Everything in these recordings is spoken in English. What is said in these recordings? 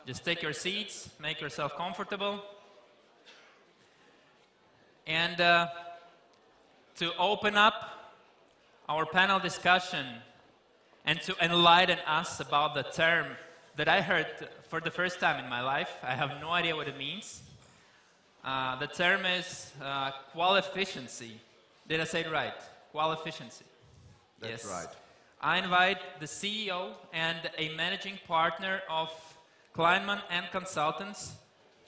Just take your seats, make yourself comfortable. And to open up our panel discussion and to enlighten us about the term that I heard for the first time in my life. I have no idea what it means. The term is Qualificiency. Did I say it right? Qualificiency. That's right. I invite the CEO and a managing partner of Kleinmann and Consultants,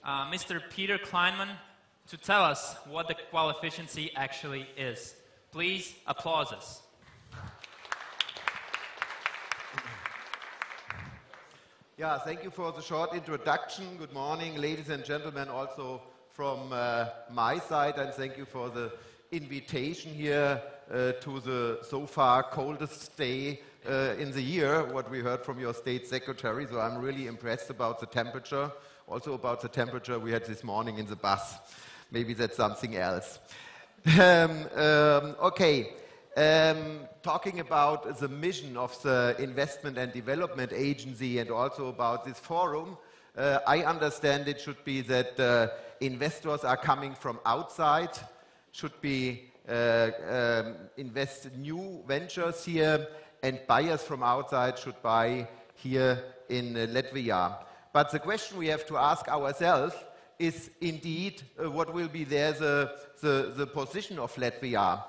Mr. Peter Kleinmann, to tell us what the Qualificiency actually is. Please applause us. Yeah, thank you for the short introduction. Good morning, ladies and gentlemen, also from my side, and thank you for the invitation here to the so far coldest day in the year, what we heard from your state secretary. So I'm really impressed about the temperature, also about the temperature we had this morning in the bus. Maybe that's something else. Talking about the mission of the Investment and Development Agency and also about this forum, I understand it should be that investors are coming from outside, should be invest in new ventures here, and buyers from outside should buy here in Latvia. But the question we have to ask ourselves is indeed what will be there the position of Latvia.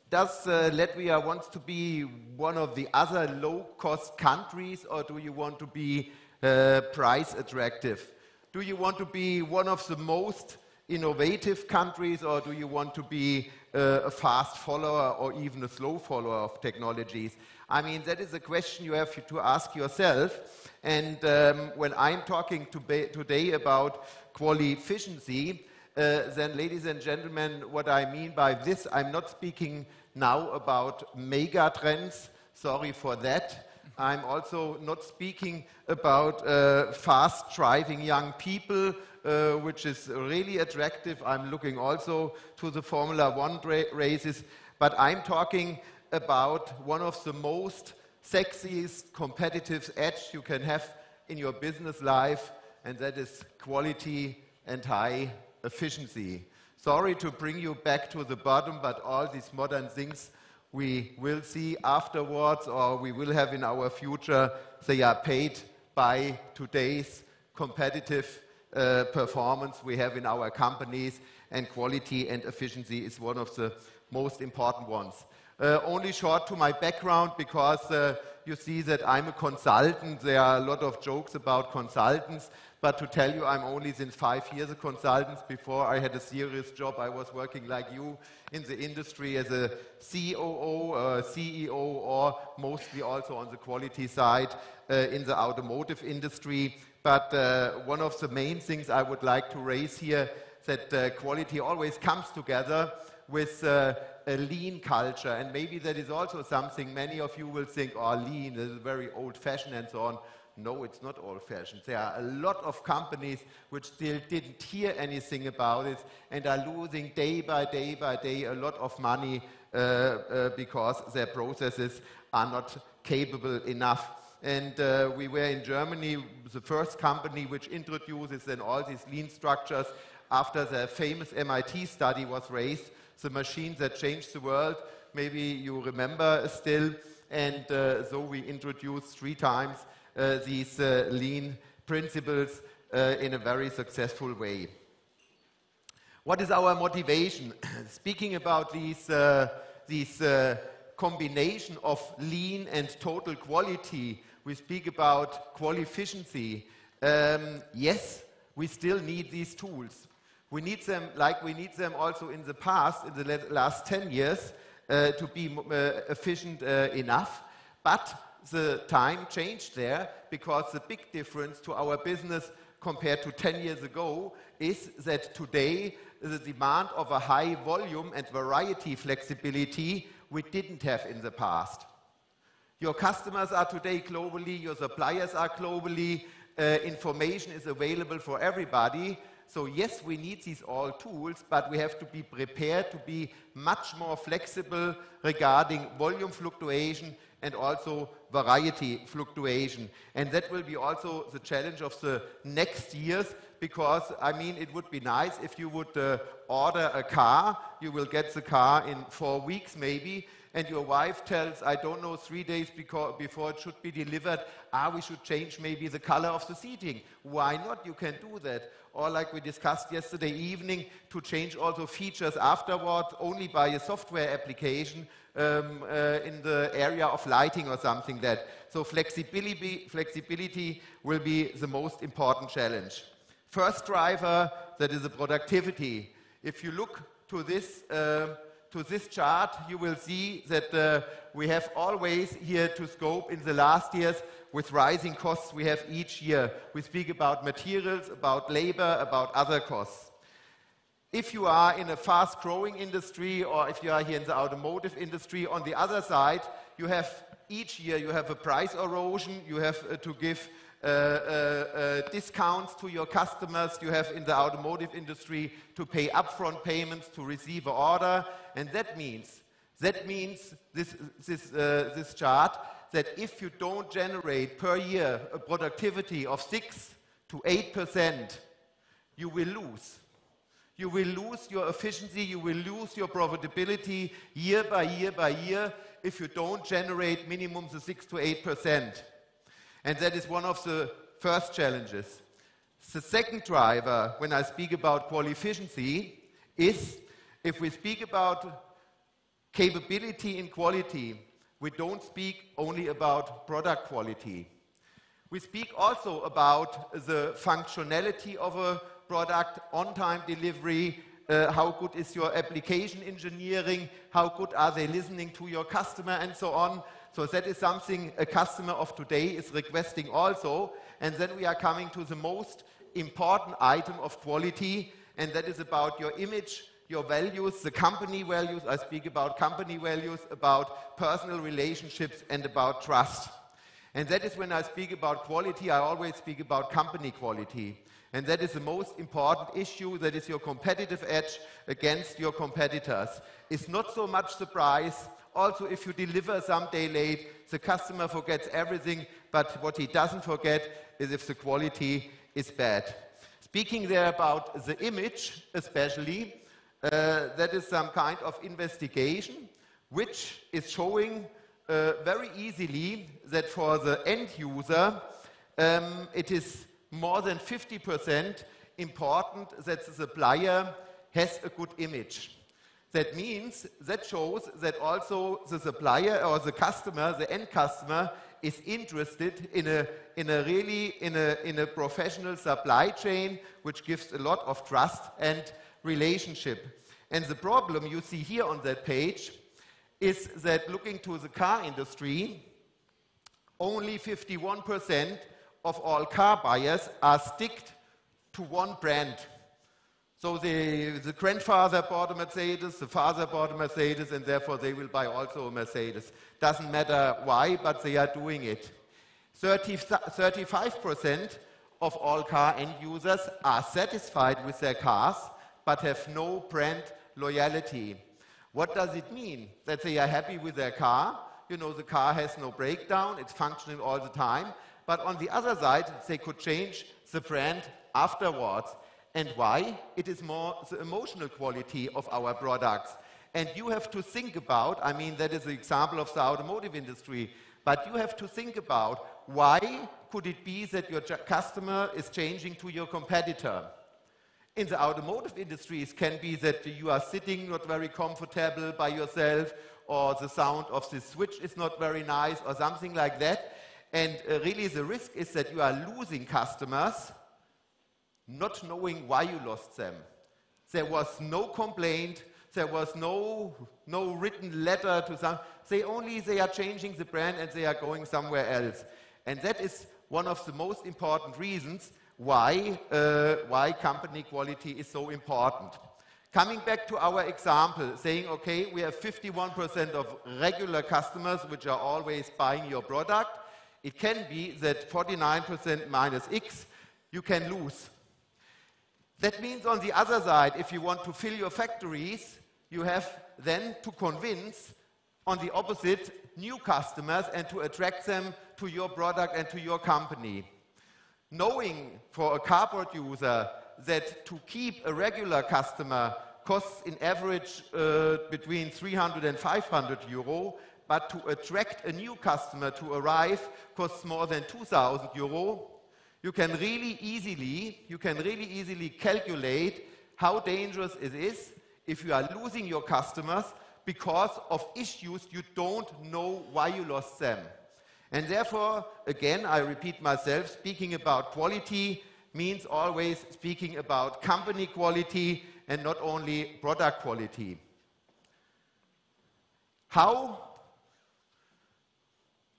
Does Latvia want to be one of the other low-cost countries, or do you want to be price attractive? Do you want to be one of the most innovative countries, or do you want to be a fast follower or even a slow follower of technologies? I mean, that is a question you have to ask yourself. And when I'm talking today about Qualificiency, then, ladies and gentlemen, what I mean by this, I'm not speaking now about mega trends. Sorry for that. I'm also not speaking about fast driving young people, which is really attractive. I'm looking also to the Formula One races, but I'm talking about one of the most sexiest competitive edge you can have in your business life, and that is quality and high efficiency. Sorry to bring you back to the bottom, but all these modern things we will see afterwards, or we will have in our future, they are paid by today's competitive performance we have in our companies, and quality and efficiency is one of the most important ones. Only short to my background, because you see that I'm a consultant. There are a lot of jokes about consultants, but to tell you, I'm only since 5 years a consultant. Before I had a serious job, I was working like you in the industry as a COO, CEO, or mostly also on the quality side in the automotive industry. But one of the main things I would like to raise here, that quality always comes together with a lean culture. And maybe that is also something many of you will think, oh, lean is very old-fashioned and so on. No, it's not old-fashioned. There are a lot of companies which still didn't hear anything about it and are losing day by day by day a lot of money because their processes are not capable enough. And we were in Germany, the first company which introduces then all these lean structures after the famous MIT study was raised, the machines that changed the world. Maybe you remember still. And so we introduced 3 times these lean principles in a very successful way. What is our motivation? Speaking about these combination of lean and total quality, we speak about Qualificiency. Yes, we still need these tools. We need them like we need them also in the past, in the last 10 years, to be efficient enough. But the time changed there, because the big difference to our business compared to 10 years ago is that today the demand of a high volume and variety flexibility we didn't have in the past. Your customers are today globally, your suppliers are globally, information is available for everybody. So yes, we need these all tools, but we have to be prepared to be much more flexible regarding volume fluctuation and also variety fluctuation. And that will be also the challenge of the next years, because, I mean, it would be nice if you would order a car, you will get the car in 4 weeks maybe, and your wife tells, I don't know, 3 days before it should be delivered, we should change maybe the color of the seating. Why not? You can do that. Or like we discussed yesterday evening, to change also features afterward only by a software application in the area of lighting or something that. So flexibility will be the most important challenge. First driver, that is the productivity. If you look to this chart, you will see that we have always here to scope in the last years with rising costs we have each year. We speak about materials, about labor, about other costs. If you are in a fast-growing industry, or if you are here in the automotive industry, on the other side, you have each year you have a price erosion, you have to give discounts to your customers, you have in the automotive industry to pay upfront payments to receive an order, and that means this chart, that if you don't generate per year a productivity of 6 to 8%, you will lose. You will lose your efficiency, you will lose your profitability year by year by year if you don't generate minimum the 6 to 8%. And that is one of the first challenges. The second driver, when I speak about Qualificiency, is if we speak about capability in quality, we don't speak only about product quality. We speak also about the functionality of a product, on-time delivery, how good is your application engineering, how good are they listening to your customer, and so on. So that is something a customer of today is requesting also. And then we are coming to the most important item of quality, and that is about your image, your values, the company values. I speak about company values, about personal relationships, and about trust. And that is when I speak about quality, I always speak about company quality. And that is the most important issue, that is your competitive edge against your competitors. It's not so much the price. Also, if you deliver some day late, the customer forgets everything, but what he doesn't forget is if the quality is bad. Speaking there about the image, especially, that is some kind of investigation which is showing very easily that for the end user, it is more than 50% important that the supplier has a good image. That means, that shows that also the supplier or the customer, the end customer, is interested in a professional supply chain, which gives a lot of trust and relationship. And the problem you see here on that page is that looking to the car industry, only 51% of all car buyers are sticked to one brand. So the grandfather bought a Mercedes, the father bought a Mercedes, and therefore they will buy also a Mercedes. Doesn't matter why, but they are doing it. 35% of all car end users are satisfied with their cars, but have no brand loyalty. What does it mean? That they are happy with their car. You know, the car has no breakdown, it's functioning all the time. But on the other side, they could change the brand afterwards. And why? It is more the emotional quality of our products. And you have to think about, I mean, that is the example of the automotive industry, but you have to think about why could it be that your customer is changing to your competitor? In the automotive industry, it can be that you are sitting not very comfortable by yourself, or the sound of the switch is not very nice, or something like that. And really the risk is that you are losing customers not knowing why you lost them. There was no complaint, there was no written letter to some. They are changing the brand and they are going somewhere else. And that is one of the most important reasons why company quality is so important. Coming back to our example, saying, okay, we have 51% of regular customers which are always buying your product. It can be that 49% minus X, you can lose. That means on the other side, if you want to fill your factories, you have then to convince on the opposite new customers and to attract them to your product and to your company. Knowing for a car producer that to keep a regular customer costs in average between 300 and 500 euro, but to attract a new customer to arrive costs more than 2,000 euro, you can really easily calculate how dangerous it is if you are losing your customers because of issues you don't know why you lost them. And therefore, again, I repeat myself, speaking about quality means always speaking about company quality and not only product quality. How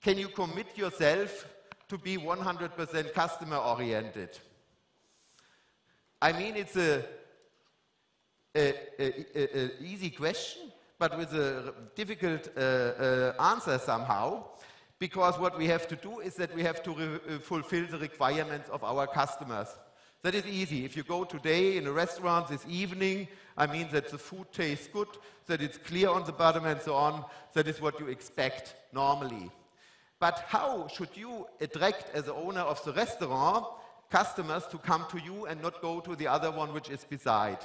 can you commit yourself to be 100% customer oriented? I mean, it's an easy question, but with a difficult answer somehow. Because what we have to do is that we have to fulfill the requirements of our customers. That is easy. If you go today in a restaurant this evening, I mean that the food tastes good, that it's clear on the bottom and so on, that is what you expect normally. But how should you attract, as the owner of the restaurant, customers to come to you and not go to the other one which is beside?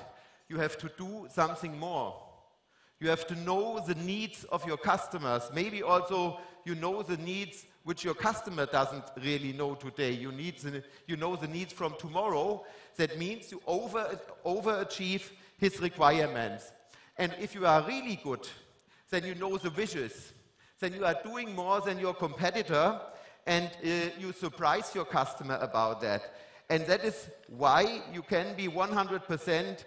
You have to do something more. You have to know the needs of your customers. Maybe also you know the needs which your customer doesn't really know today. You know the needs from tomorrow. That means you overachieve his requirements. And if you are really good, then you know the wishes. Then you are doing more than your competitor, and you surprise your customer about that. And that is why you can be 100%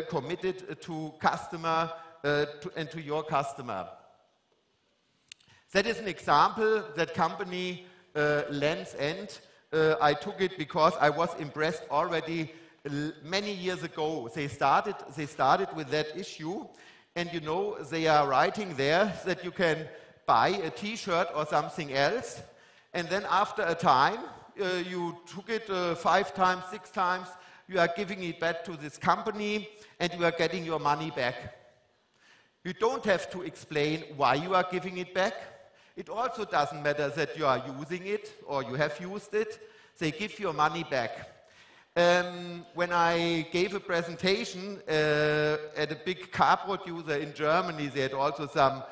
committed to customer and to your customer. That is an example, that company Lands' End. I took it because I was impressed already many years ago. They started with that issue, and you know they are writing there that you can buy a t-shirt or something else, and then after a time you took it 5 times, 6 times, you are giving it back to this company and you are getting your money back. You don't have to explain why you are giving it back. It also doesn't matter that you are using it or you have used it. They give your money back. When I gave a presentation at a big car producer in Germany, they had also some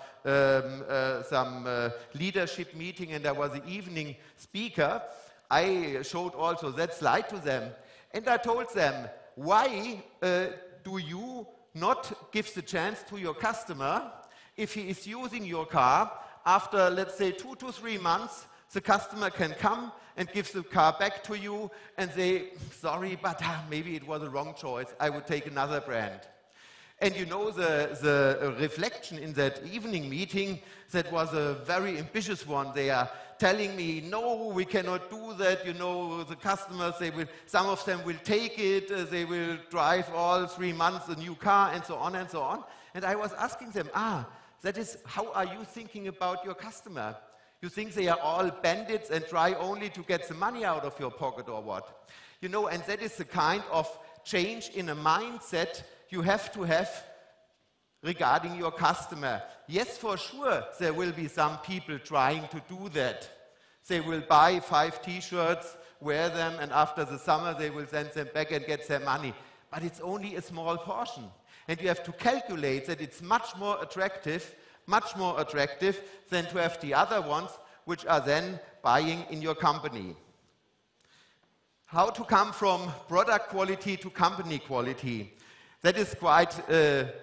leadership meeting, and there was an evening speaker. I showed also that slide to them, and I told them, why do you not give the chance to your customer if he is using your car? After, let's say, 2 to 3 months, the customer can come and give the car back to you and say, sorry, but maybe it was a wrong choice. I would take another brand. And you know, the reflection in that evening meeting, that was a very ambitious one. They are telling me, no, we cannot do that. You know, the customers, some of them will take it. They will drive all 3 months a new car and so on and so on. And I was asking them, that is, how are you thinking about your customer? You think they are all bandits and try only to get the money out of your pocket or what? You know, and that is the kind of change in a mindset you have to have regarding your customer. Yes, for sure, there will be some people trying to do that. They will buy 5 t-shirts, wear them, and after the summer they will send them back and get their money. But it's only a small portion. And you have to calculate that it's much more attractive than to have the other ones which are then buying in your company. How to come from product quality to company quality? That is quite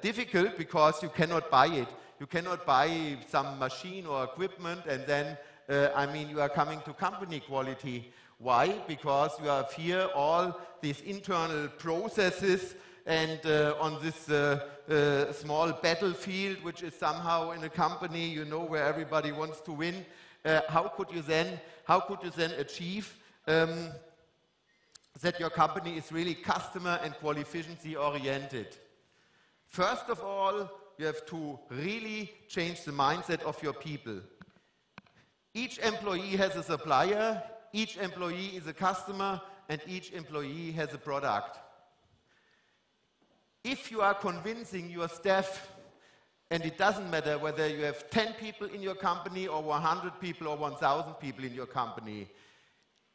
difficult because you cannot buy it. You cannot buy some machine or equipment and then, you are coming to company quality. Why? Because you have here all these internal processes and on this small battlefield, which is somehow in a company, you know, where everybody wants to win. How could you then achieve that your company is really customer and Qualificiency oriented? First of all, you have to really change the mindset of your people. Each employee has a supplier, each employee is a customer, and each employee has a product. If you are convincing your staff And it doesn't matter whether you have 10 people in your company or 100 people or 1,000 people in your company.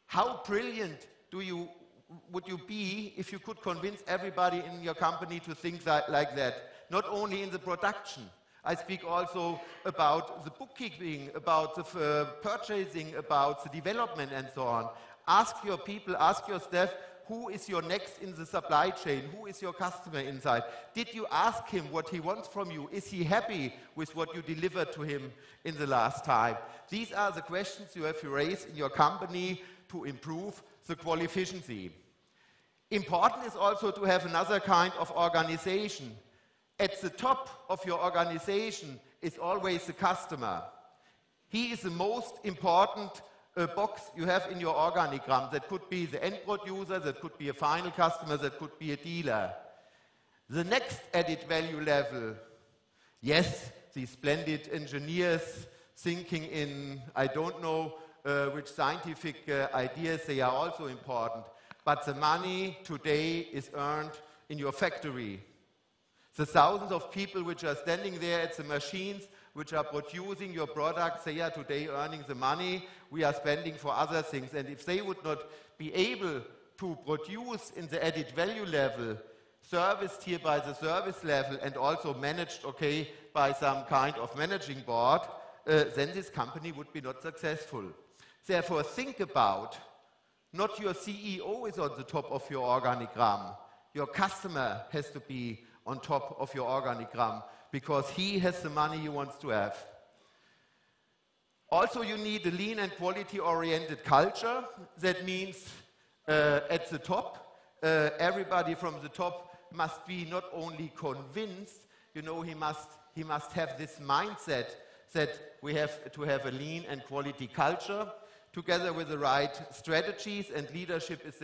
How brilliant would you be if you could convince everybody in your company to think like that? Not only in the production. I speak also about the bookkeeping, about the purchasing, about the development and so on. Ask your people, ask your staff, who is your next in the supply chain? Who is your customer inside? Did you ask him what he wants from you? Is he happy with what you delivered to him in the last time? These are the questions you have to raise in your company to improve the qualificiency. Important is also to have another kind of organization. At the top of your organization is always the customer. He is the most important box you have in your organigram. That could be the end producer, that could be a final customer, that could be a dealer. The next added value level, yes, these splendid engineers thinking in, I don't know which scientific ideas, they are also important. But the money today is earned in your factory. The thousands of people which are standing there at the machines, which are producing your products, they are today earning the money we are spending for other things. And if they would not be able to produce in the added value level, serviced here by the service level and also managed, okay, by some kind of managing board, then this company would be not successful. Therefore, think about, not your CEO is on the top of your organigram. Your customer has to be on top of your organigram, because he has the money he wants to have. Also, you need a lean and quality-oriented culture. That means at the top, everybody from the top must be not only convinced, you know, he must have this mindset that we have to have a lean and quality culture, together with the right strategies, and leadership is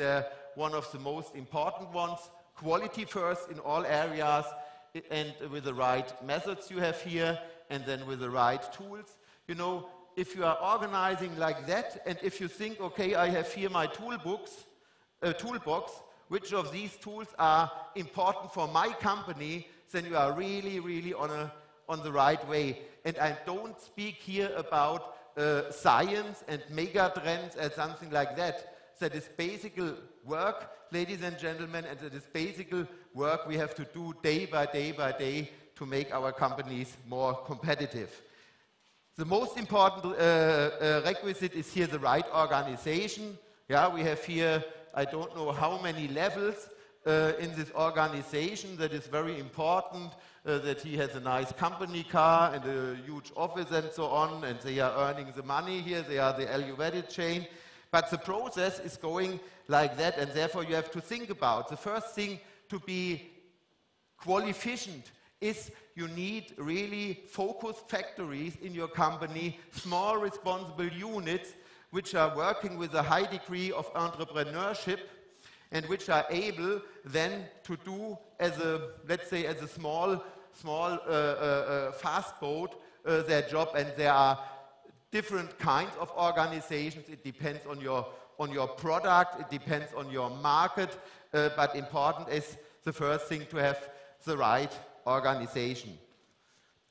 one of the most important ones. Quality first in all areas, and with the right methods you have here, and then with the right tools. You know, if you are organizing like that, and if you think, okay, I have here my toolbox, which of these tools are important for my company, then you are really, really on the right way. And I don't speak here about science and mega trends and something like that. That is basic work, ladies and gentlemen, and that is basic work we have to do day by day by day to make our companies more competitive. The most important requisite is here the right organization. Yeah, we have here, I don't know how many levels in this organization. That is very important, that he has a nice company car and a huge office and so on, and they are earning the money here, they are the value-added chain. But the process is going like that, and therefore you have to think about. The first thing to be qualificient is you need really focused factories in your company, small responsible units which are working with a high degree of entrepreneurship and which are able then to do as a, let's say, as a small fast boat their job. And there are different kinds of organizations. It depends on your product, it depends on your market, but important is the first thing to have the right organization.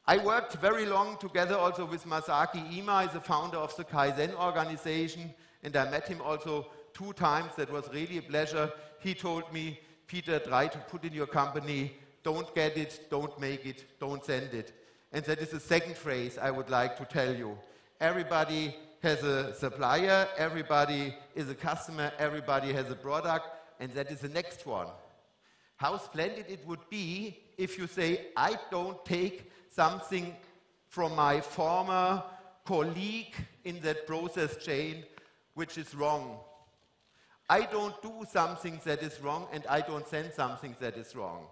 I worked very long together also with Masaki Ima, he's the founder of the Kaizen organization, and I met him also 2 times. That was really a pleasure. He told me, Peter, try to put in your company, don't get it, don't make it, don't send it. And that is the second phrase I would like to tell you. Everybody has a supplier, everybody is a customer, everybody has a product, and that is the next one. How splendid it would be if you say, I don't take something from my former colleague in that process chain which is wrong. I don't do something that is wrong, and I don't send something that is wrong.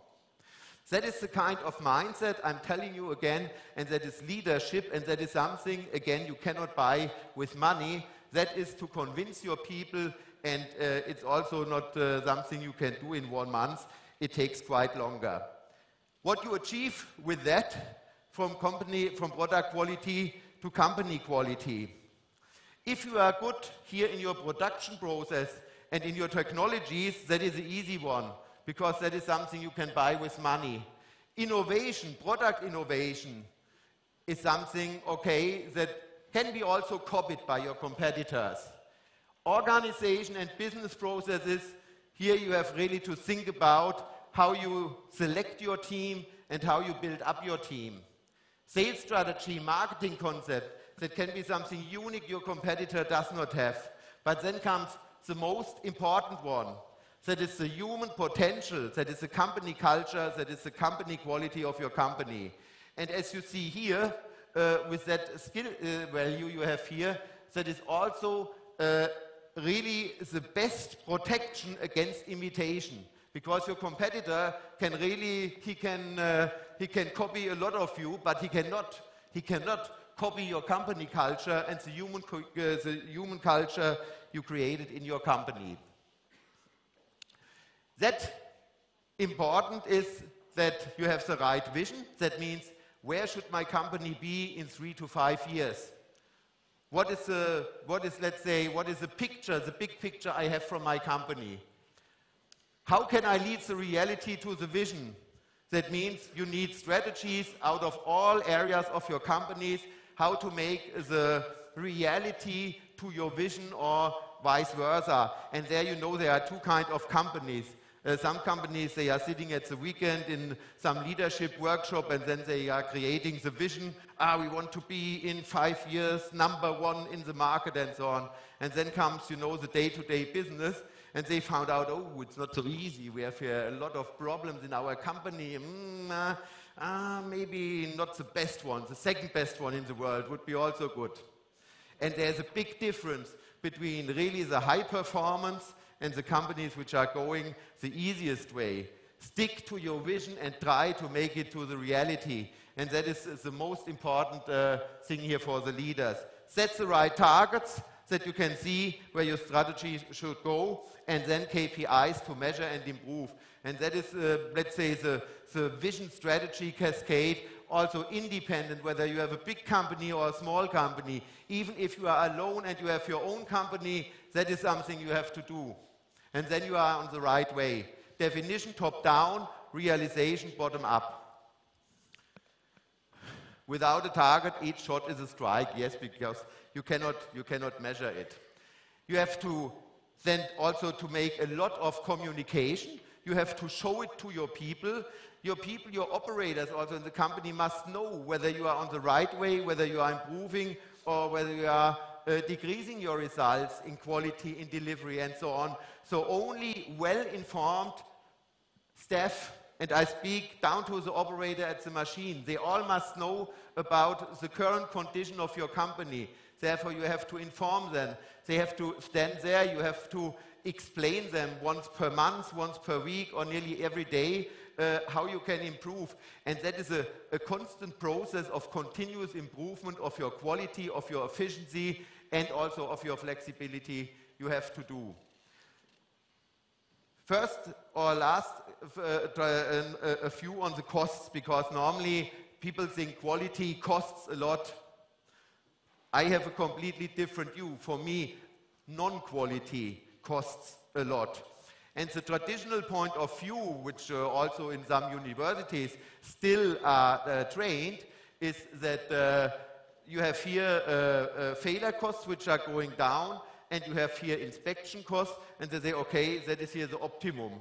That is the kind of mindset I'm telling you again, and that is leadership, and that is something, again, you cannot buy with money. That is to convince your people, and it's also not something you can do in 1 month. It takes quite longer. What you achieve with that, from product quality to company quality. If you are good here in your production process and in your technologies, that is the easy one, because that is something you can buy with money. Innovation, product innovation, is something, okay, that can be also copied by your competitors. Organization and business processes, here you have really to think about how you select your team and how you build up your team. Sales strategy, marketing concept, that can be something unique your competitor does not have. But then comes the most important one. That is the human potential, that is the company culture, that is the company quality of your company. And as you see here, with that skill value you have here, that is also really the best protection against imitation. Because your competitor can really, he can copy a lot of you, but he cannot copy your company culture and the human culture you created in your company. That important is that you have the right vision. That means, where should my company be in 3 to 5 years? What is the picture, the big picture I have from my company? How can I lead the reality to the vision? That means you need strategies out of all areas of your companies, how to make the reality to your vision or vice versa. And there you know there are two kinds of companies. Some companies, they are sitting at the weekend in some leadership workshop and then they are creating the vision. We want to be in 5 years #1 in the market and so on. And then comes, you know, the day-to-day business and they found out, oh, it's not so easy. We have here a lot of problems in our company. Maybe not the best one. The second best one in the world would be also good. And there's a big difference between really the high performance and the companies which are going the easiest way. Stick to your vision and try to make it to the reality. And that is the most important thing here for the leaders. Set the right targets that you can see where your strategy should go, and then KPIs to measure and improve. And that is, let's say, the vision strategy cascade, also independent, whether you have a big company or a small company. Even if you are alone and you have your own company, that is something you have to do. And then you are on the right way. Definition top-down, realization bottom-up. Without a target, each shot is a strike, yes, because you cannot measure it. You have to then also to make a lot of communication. You have to show it to your people. Your operators also in the company must know whether you are on the right way, whether you are improving, or whether you are decreasing your results in quality, in delivery, and so on. So only well-informed staff, and I speak down to the operator at the machine, they all must know about the current condition of your company. Therefore, you have to inform them. They have to stand there. You have to explain them once per month, once per week, or nearly every day how you can improve. And that is a constant process of continuous improvement of your quality, of your efficiency, and also of your flexibility you have to do. First or last, a few on the costs, because normally people think quality costs a lot. I have a completely different view. For me, non-quality costs a lot. And the traditional point of view, which also in some universities still are trained, is that you have here failure costs which are going down, and you have here inspection costs, and they say, okay, that is here the optimum.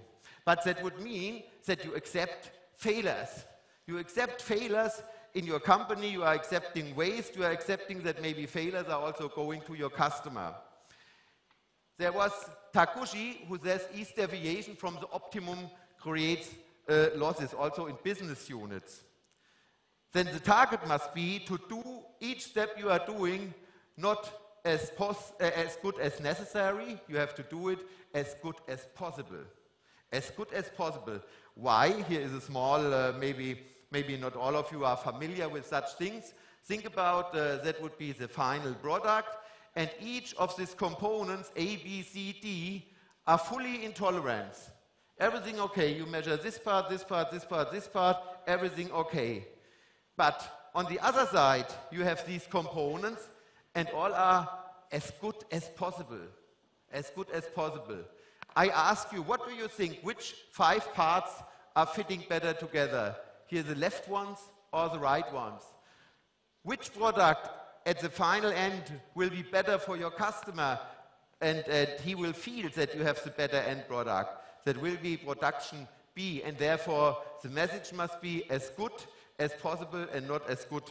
But that would mean that you accept failures. You accept failures in your company, you are accepting waste, you are accepting that maybe failures are also going to your customer. There was Takushi who says each deviation from the optimum creates losses, also in business units. Then the target must be to do each step you are doing not as good as necessary, you have to do it as good as possible. As good as possible. Why? Here is a small, maybe not all of you are familiar with such things. Think about that would be the final product, and each of these components, A, B, C, D, are fully in tolerance. Everything okay. You measure this part, this part, this part, this part, everything okay. But on the other side, you have these components, and all are as good as possible. As good as possible. I ask you, what do you think? Which 5 parts are fitting better together? here the left ones or the right ones. Which product at the final end will be better for your customer, and he will feel that you have the better end product? That will be production B, and therefore the message must be as good as possible and not as good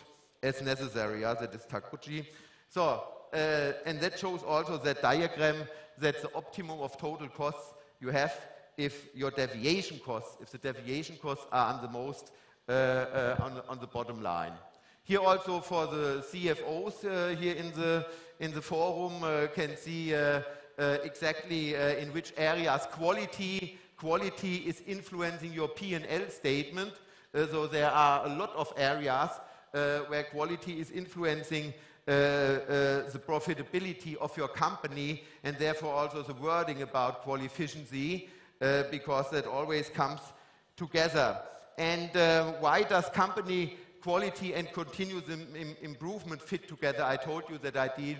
as necessary. Yeah, that is Takuchi. So, and that shows also that diagram, that the optimum of total costs you have if your deviation costs, if the deviation costs are on the most, on the bottom line. Here also for the CFOs here in the forum can see exactly in which areas quality is influencing your P&L statement. So there are a lot of areas where quality is influencing the profitability of your company, and therefore also the wording about qualificiency, because that always comes together. And why does company quality and continuous improvement fit together? I told you that I deal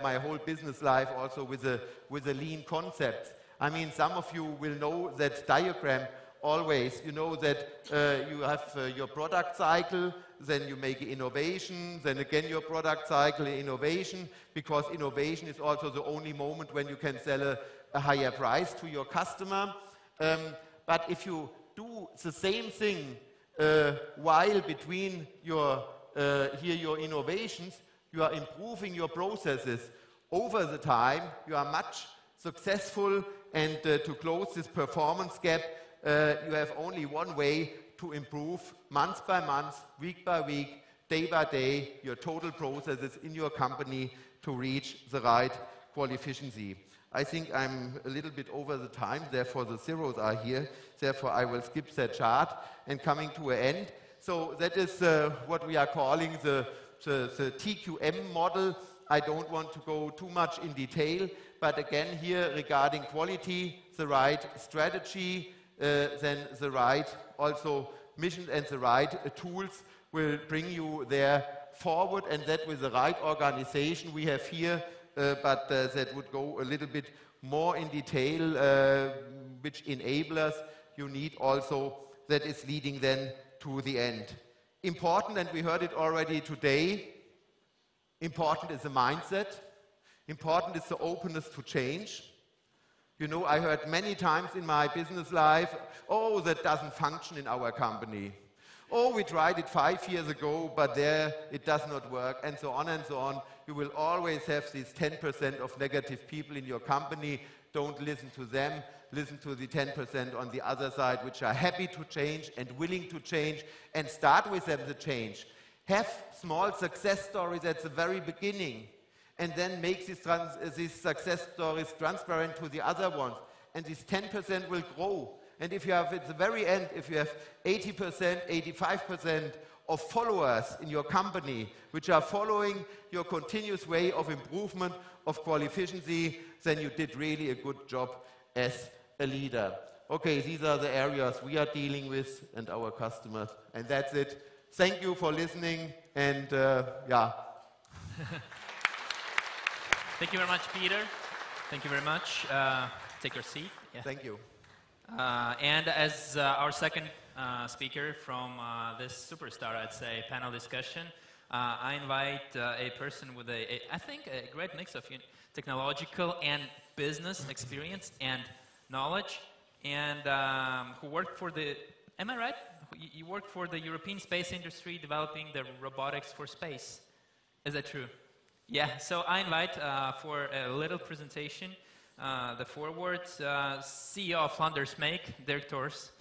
my whole business life also with a lean concept. I mean, some of you will know that diagram always. You know that you have your product cycle, then you make innovation, then again your product cycle, innovation, because innovation is also the only moment when you can sell a higher price to your customer. But if you do the same thing while between your innovations, you are improving your processes over the time, you are much successful, and to close this performance gap, you have only one way to improve month by month, week by week, day by day, your total processes in your company to reach the right qualificiency. I think I'm a little bit over the time, therefore the zeros are here, therefore I will skip that chart and coming to an end. So that is what we are calling the TQM model. I don't want to go too much in detail, but again here regarding quality, the right strategy, then the right also mission and the right tools will bring you there forward, and that with the right organization we have here, but that would go a little bit more in detail, which enablers you need also, that is leading then to the end. Important, and we heard it already today, important is the mindset, important is the openness to change. You know, I heard many times in my business life, oh, that doesn't function in our company. Oh, we tried it 5 years ago, but there it does not work, and so on and so on. You will always have these 10% of negative people in your company. Don't listen to them. Listen to the 10% on the other side, which are happy to change and willing to change, and start with them the change. Have small success stories at the very beginning, and then make these success stories transparent to the other ones. And this 10% will grow. And if you have at the very end, if you have 80%, 85% of followers in your company, which are following your continuous way of improvement of qualificiency, then you did really a good job as a leader. Okay, these are the areas we are dealing with and our customers. And that's it. Thank you for listening, and yeah. Thank you very much, Peter. Thank you very much. Take your seat. Yeah. Thank you. And as our second speaker from this superstar, I'd say, panel discussion, I invite a person with I think a great mix of technological and business experience and knowledge, and who worked for the, am I right? You worked for the European space industry developing the robotics for space. Is that true? Yeah, so I invite for a little presentation the forward CEO of Flanders Make, Dirk Torfs.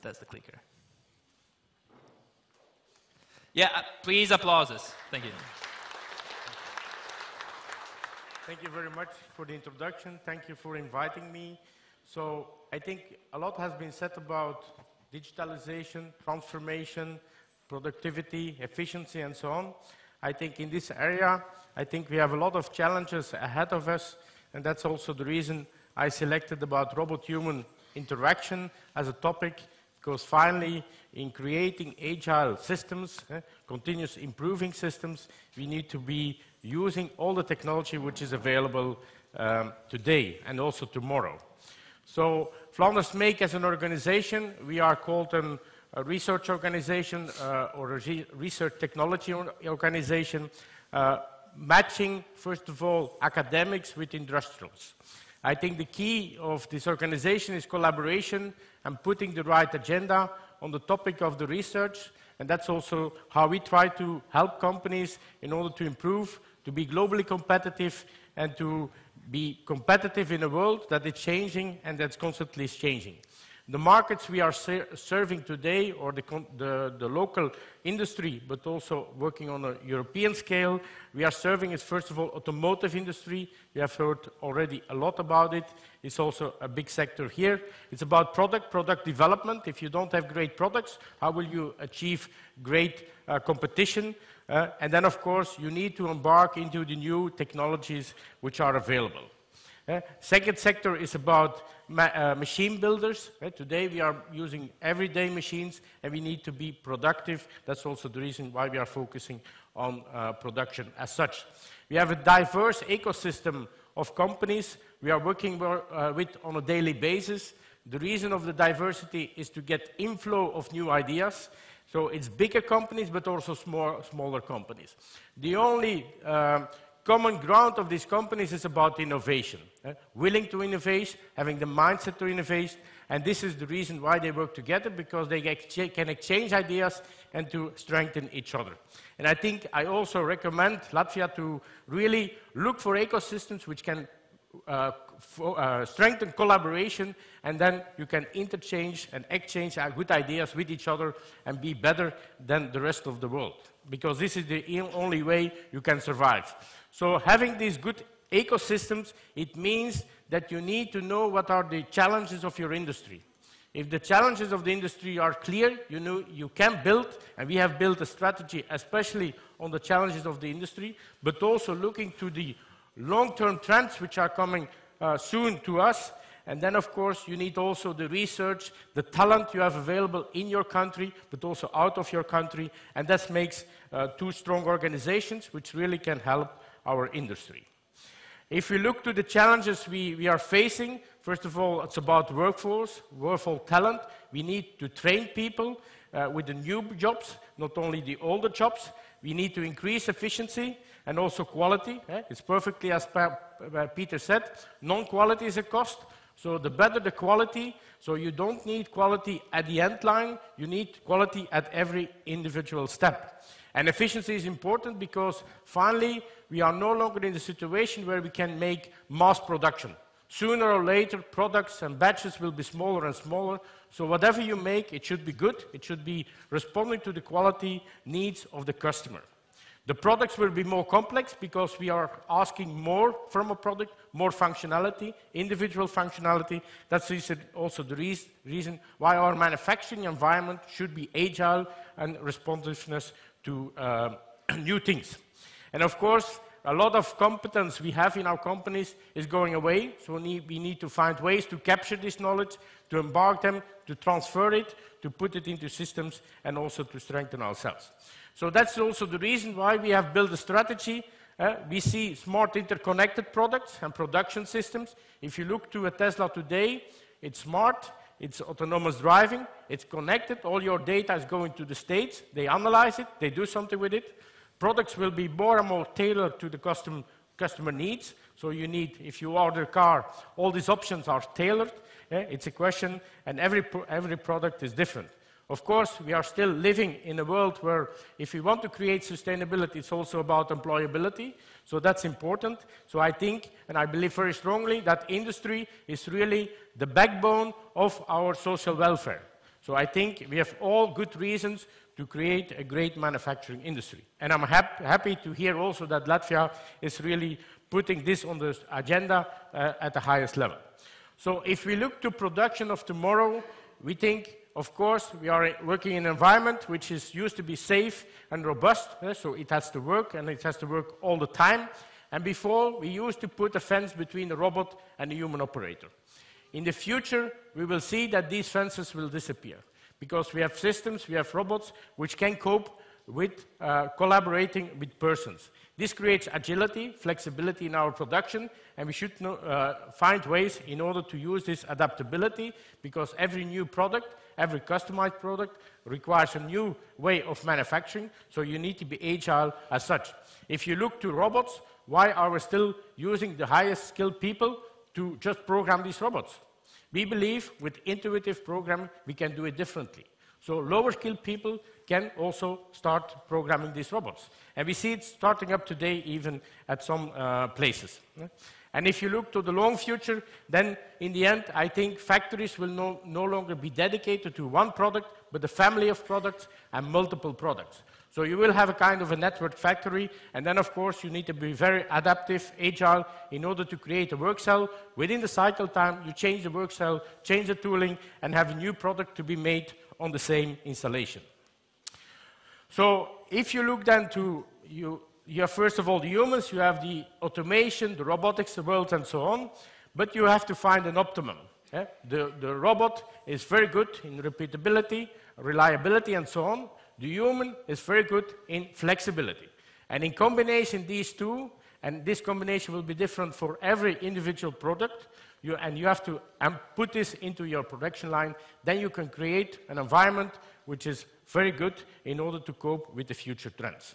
That's the clicker. Yeah, please applauses. Thank you. Thank you very much for the introduction. Thank you for inviting me. So I think a lot has been said about digitalization, transformation, productivity, efficiency, and so on. I think in this area, I think we have a lot of challenges ahead of us, and that's also the reason I selected about robot-human interaction as a topic, because finally, in creating agile systems, continuous improving systems, we need to be using all the technology which is available today and also tomorrow. So Flanders Make as an organization, we are called a a research organization or a research technology organization, matching, first of all, academics with industrials. I think the key of this organization is collaboration and putting the right agenda on the topic of the research, and that's also how we try to help companies in order to improve, to be globally competitive, and to be competitive in a world that is changing and that's constantly changing. The markets we are serving today, or the local industry, but also working on a European scale, we are serving is first of all automotive industry. You have heard already a lot about it. It's also a big sector here. It's about product development. If you don't have great products, how will you achieve great competition? And then, of course, you need to embark into the new technologies which are available. Second sector is about machine builders. Today we are using everyday machines and we need to be productive. That's also the reason why we are focusing on production as such. We have a diverse ecosystem of companies we are working with on a daily basis. The reason of the diversity is to get inflow of new ideas. So it's bigger companies but also smaller companies. The only common ground of these companies is about innovation. Willing to innovate, having the mindset to innovate, and this is the reason why they work together, because they can exchange ideas and to strengthen each other. And I think I also recommend Latvia to really look for ecosystems which can strengthen collaboration, and then you can interchange and exchange good ideas with each other and be better than the rest of the world, because this is the only way you can survive. So having these good ecosystems, it means that you need to know what are the challenges of your industry. If the challenges of the industry are clear, you know you can build, and we have built a strategy especially on the challenges of the industry, but also looking to the long-term trends which are coming soon to us. And then, of course, you need also the research, the talent you have available in your country, but also out of your country, and that makes two strong organizations which really can help our industry. If we look to the challenges we are facing, first of all, it's about workforce talent. We need to train people with the new jobs, not only the older jobs. We need to increase efficiency and also quality. It's perfectly as Peter said, non-quality is a cost. So the better the quality, so you don't need quality at the end line, you need quality at every individual step. And efficiency is important because finally we are no longer in the situation where we can make mass production. Sooner or later, products and batches will be smaller and smaller, so whatever you make, it should be good, it should be responding to the quality needs of the customer. The products will be more complex because we are asking more from a product, more functionality, individual functionality. That's also the reason why our manufacturing environment should be agile and responsiveness to new things. And of course, a lot of competence we have in our companies is going away, so we need to find ways to capture this knowledge, to embark them, to transfer it, to put it into systems, and also to strengthen ourselves. So that's also the reason why we have built a strategy. We see smart interconnected products and production systems. If you look to a Tesla today, it's smart, it's autonomous driving, it's connected, all your data is going to the States, they analyze it, they do something with it. Products will be more and more tailored to the customer needs. So you need, if you order a car, all these options are tailored. It's a question, and every product is different. Of course, we are still living in a world where if we want to create sustainability, it's also about employability. So that's important. So I think, and I believe very strongly, that industry is really the backbone of our social welfare. So I think we have all good reasons to create a great manufacturing industry. And I'm happy to hear also that Latvia is really putting this on the agenda at the highest level. So if we look to production of tomorrow, we think, of course, we are working in an environment which is used to be safe and robust, so it has to work, and it has to work all the time. And before, we used to put a fence between the robot and the human operator. In the future, we will see that these fences will disappear, because we have systems, we have robots, which can cope with collaborating with persons. This creates agility, flexibility in our production, and we should find ways in order to use this adaptability, because every new product, every customized product requires a new way of manufacturing, so you need to be agile as such. If you look to robots, why are we still using the highest skilled people to just program these robots? We believe with intuitive programming we can do it differently. So lower skilled people can also start programming these robots. And we see it starting up today even at some places. And if you look to the long future, then in the end, I think factories will no longer be dedicated to one product, but a family of products and multiple products. So you will have a kind of a network factory, and then of course you need to be very adaptive, agile, in order to create a work cell. Within the cycle time, you change the work cell, change the tooling, and have a new product to be made on the same installation. So if you look then to, you have first of all the humans, you have the automation, the robotics, the world, and so on, but you have to find an optimum. The robot is very good in repeatability, reliability, and so on. The human is very good in flexibility. And in combination these two, and this combination will be different for every individual product, you have to put this into your production line, then you can create an environment which is very good in order to cope with the future trends.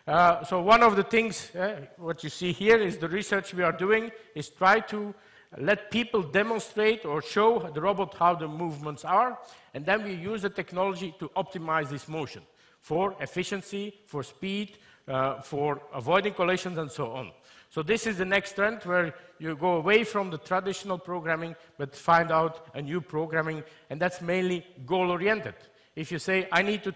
So one of the things, what you see here is the research we are doing, is try to let people demonstrate or show the robot how the movements are, and then we use the technology to optimize this motion for efficiency, for speed, for avoiding collisions, and so on. So this is the next trend where you go away from the traditional programming, but find out a new programming, and that's mainly goal-oriented. If you say, I need to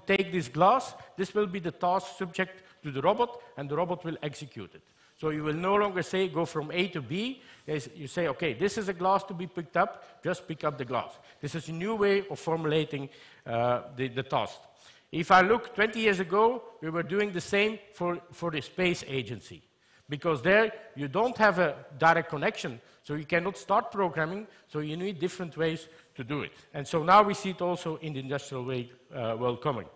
take this glass, this will be the task subject to the robot, and the robot will execute it. So you will no longer say, go from A to B. You say, okay, this is a glass to be picked up, just pick up the glass. This is a new way of formulating the task. If I look 20 years ago, we were doing the same for the space agency. Because there, you don't have a direct connection, so you cannot start programming, so you need different ways to do it. And so now we see it also in the industrial world coming.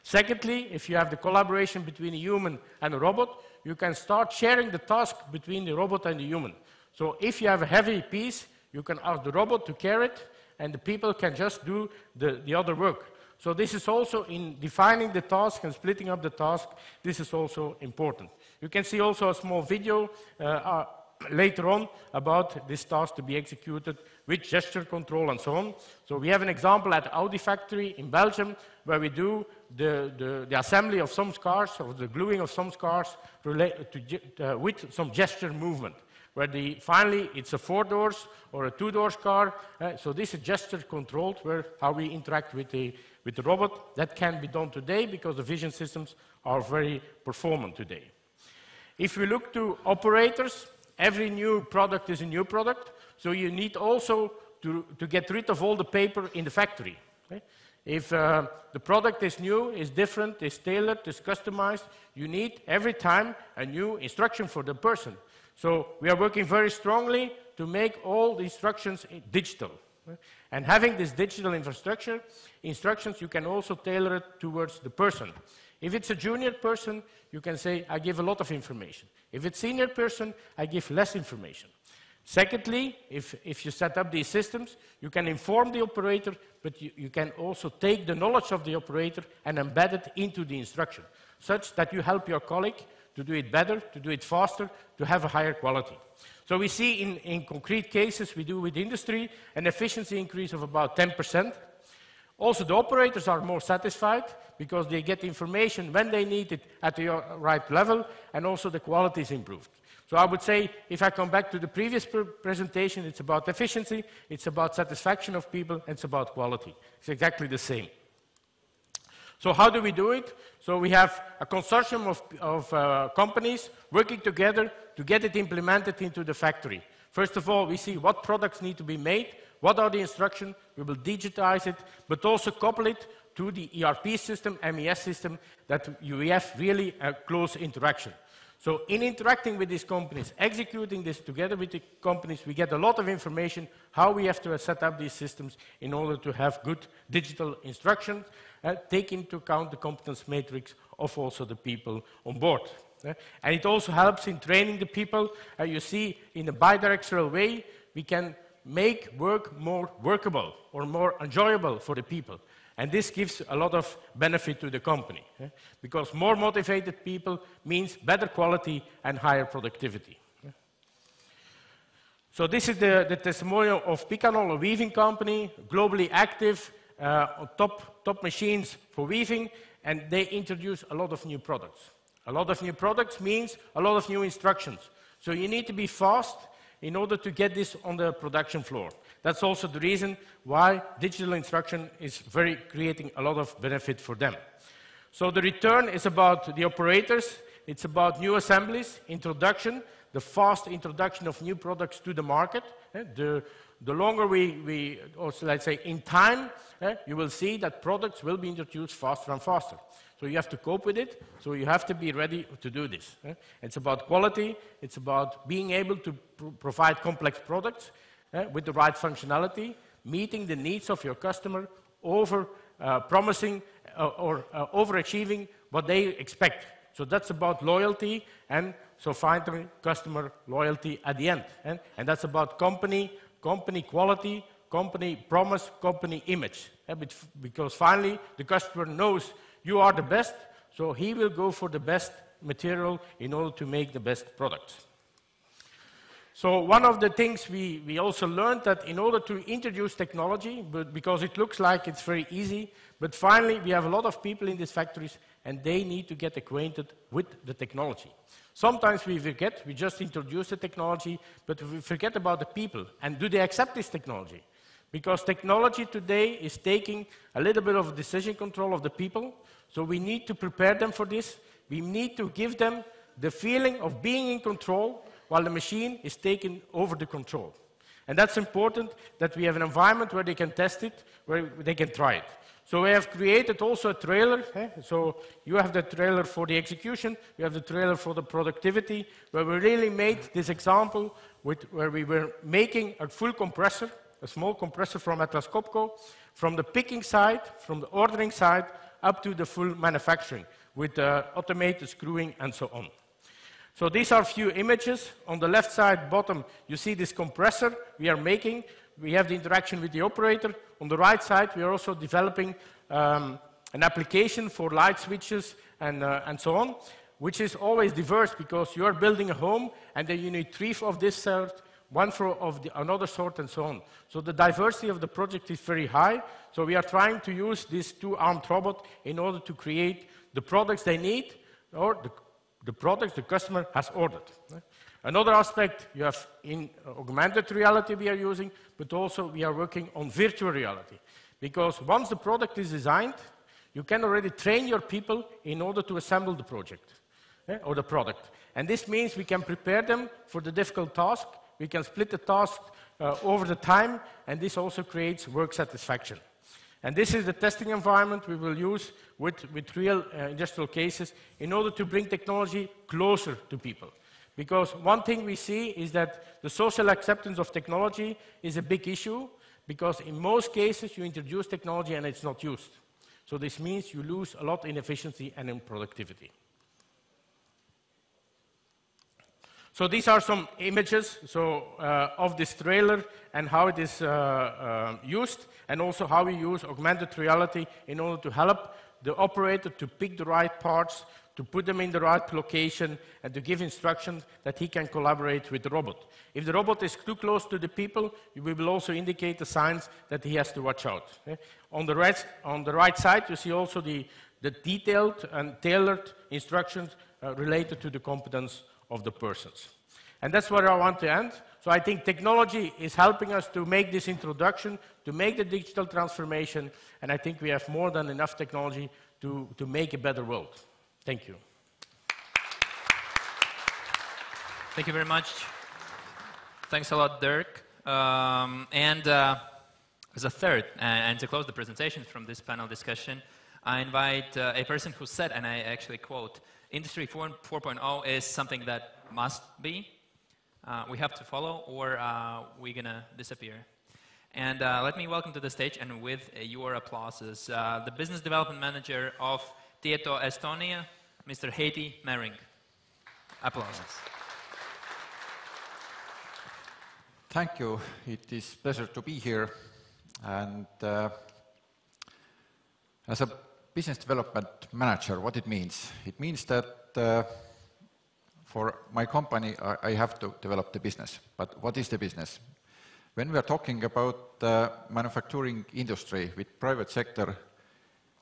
Secondly, if you have the collaboration between a human and a robot, you can start sharing the task between the robot and the human. So if you have a heavy piece, you can ask the robot to carry it, and the people can just do the other work. So this is also in defining the task and splitting up the task, this is also important. You can see also a small video later on about this task to be executed with gesture control and so on. So we have an example at the Audi factory in Belgium where we do the assembly of some cars or the gluing of some cars with some gesture movement. Where finally it's a 4 doors or a 2 doors car. So this is gesture controlled how we interact with the robot. That can be done today because the vision systems are very performant today. If we look to operators, every new product is a new product, so you need also to get rid of all the paper in the factory. Okay? If the product is new, is different, is tailored, is customized, you need every time a new instruction for the person. So we are working very strongly to make all the instructions digital. And having this digital infrastructure, instructions, you can also tailor it towards the person. If it's a junior person, you can say, I give a lot of information. If it's a senior person, I give less information. Secondly, if you set up these systems, you can inform the operator, but you can also take the knowledge of the operator and embed it into the instruction, such that you help your colleague to do it better, to do it faster, to have a higher quality. So we see in concrete cases we do with industry an efficiency increase of about 10%. Also, the operators are more satisfied because they get information when they need it at the right level, and also the quality is improved. So I would say, if I come back to the previous presentation, it's about efficiency, it's about satisfaction of people, and it's about quality. It's exactly the same. So how do we do it? So we have a consortium of companies working together to get it implemented into the factory. First of all, we see what products need to be made, what are the instructions, we will digitize it, but also couple it to the ERP system, MES system, that you have really a close interaction. So in interacting with these companies, executing this together with the companies, we get a lot of information how we have to set up these systems in order to have good digital instructions, take into account the competence matrix of also the people on board. And it also helps in training the people. You see, in a bidirectional way, we can make work more workable or more enjoyable for the people. And this gives a lot of benefit to the company, because more motivated people means better quality and higher productivity. So this is the testimonial of Picanol, a weaving company, globally active, top machines for weaving, and they introduce a lot of new products. A lot of new products means a lot of new instructions. So you need to be fast in order to get this on the production floor. That's also the reason why digital instruction is creating a lot of benefit for them. So the return is about the operators, it's about new assemblies, introduction, the fast introduction of new products to the market. The longer we also, let's say, in time, you will see that products will be introduced faster and faster. So you have to cope with it, so you have to be ready to do this. It's about quality, it's about being able to provide complex products with the right functionality, meeting the needs of your customer, promising or overachieving what they expect. So that's about loyalty, and so finding customer loyalty at the end. And that's about company quality, company promise, company image. Because finally, the customer knows you are the best, so he will go for the best material in order to make the best products. So one of the things we also learned that in order to introduce technology, because it looks like it's very easy, but finally we have a lot of people in these factories and they need to get acquainted with the technology. Sometimes we forget, we just introduce the technology, but we forget about the people. And do they accept this technology? Because technology today is taking a little bit of decision control of the people, so we need to prepare them for this. We need to give them the feeling of being in control while the machine is taking over the control. And that's important that we have an environment where they can test it, where they can try it. So we have created also a trailer. So you have the trailer for the execution, you have the trailer for the productivity, where we really made this example where we were making a full compressor, a small compressor from Atlas Copco, from the picking side, from the ordering side, up to the full manufacturing, with automated screwing and so on. So these are a few images. On the left side, bottom, you see this compressor we are making. We have the interaction with the operator. On the right side, we are also developing an application for light switches and so on, which is always diverse because you are building a home and then you need 3 of this sort, 1 of another sort, and so on. So the diversity of the project is very high. So we are trying to use this 2-armed robot in order to create the products they need or the products the customer has ordered. Another aspect, you have in augmented reality we are using, but also we are working on virtual reality. Because once the product is designed, you can already train your people in order to assemble the project or the product. And this means we can prepare them for the difficult task, we can split the task over the time, and this also creates work satisfaction. And this is the testing environment we will use with real industrial cases in order to bring technology closer to people. Because one thing we see is that the social acceptance of technology is a big issue, because in most cases you introduce technology and it's not used. So this means you lose a lot in efficiency and in productivity. So these are some images of this trailer and how it is used, and also how we use augmented reality in order to help the operator to pick the right parts, to put them in the right location, and to give instructions that he can collaborate with the robot. If the robot is too close to the people, we will also indicate the signs that he has to watch out. On the right side, you see also the detailed and tailored instructions related to the competence of the persons. And that's where I want to end. So I think technology is helping us to make this introduction, to make the digital transformation, and I think we have more than enough technology to make a better world. Thank you. Thank you very much. Thanks a lot, Dirk. As a third, and to close the presentation from this panel discussion, I invite a person who said, and I actually quote, Industry 4.0 is something that must be. We have to follow, or we're going to disappear. And let me welcome to the stage, and with your applauses, the Business Development Manager of TIETO Estonia, Mr. Heiti. Applauses. Thank you. It is a pleasure to be here. And as a business development manager, what it means? It means that for my company, I have to develop the business. But what is the business? When we are talking about the manufacturing industry with private sector,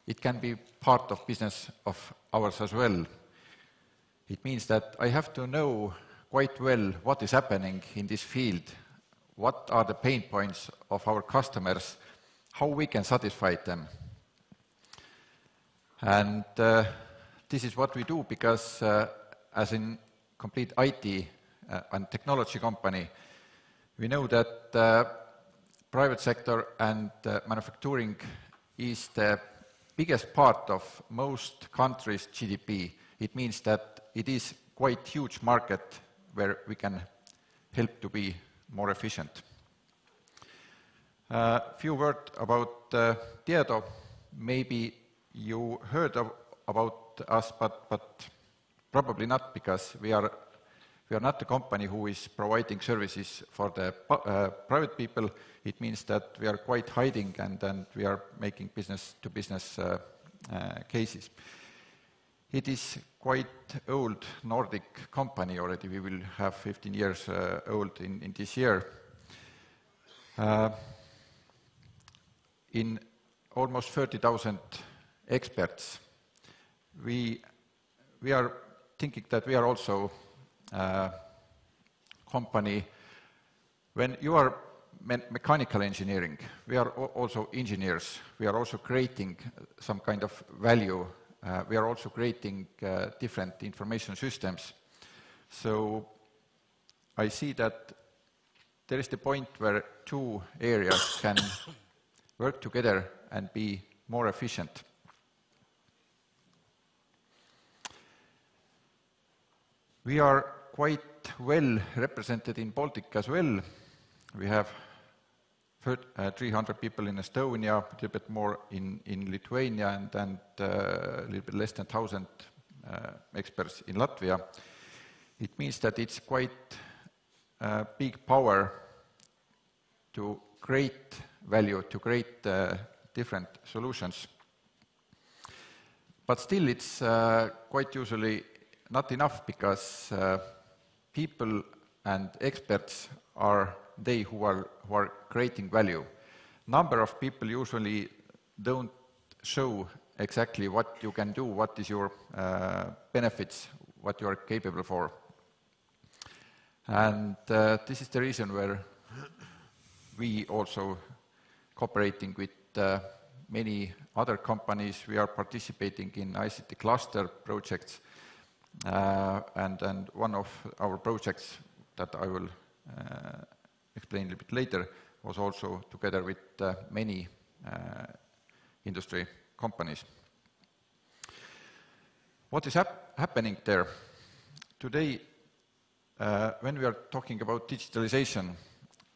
it can be part of business of ours as well. It means that I have to know quite well what is happening in this field, what are the pain points of our customers, how we can satisfy them. And this is what we do because as in complete IT and technology company, we know that private sector and manufacturing is the biggest part of most countries' GDP. It means that it is quite huge market where we can help to be more efficient. A few words about TIETO. Maybe you heard about us, but probably not, because we are not the company who is providing services for the private people. It means that we are quite hiding and we are making business-to-business cases. It is quite old Nordic company already. We will have 15 years old in this year. In almost 30,000 experts. We are thinking that we are also company. When you are mechanical engineering, we are also engineers. We are also creating some kind of value. We are also creating different information systems. So I see that there is the point where two areas can work together and be more efficient. We are quite well represented in Baltic as well. We have 300 people in Estonia, a little bit more in Lithuania, and a little bit less than 1,000 experts in Latvia. It means that it's quite a big power to create value, to create different solutions. But still it's quite usually not enough, because people and experts are they who are creating value. Number of people usually don't show exactly what you can do, what is your benefits, what you are capable for. And this is the reason where we also cooperating with many other companies. We are participating in ICT cluster projects, and one of our projects that I will explain a little bit later was also together with many industry companies. What is happening there? Today, when we are talking about digitalization,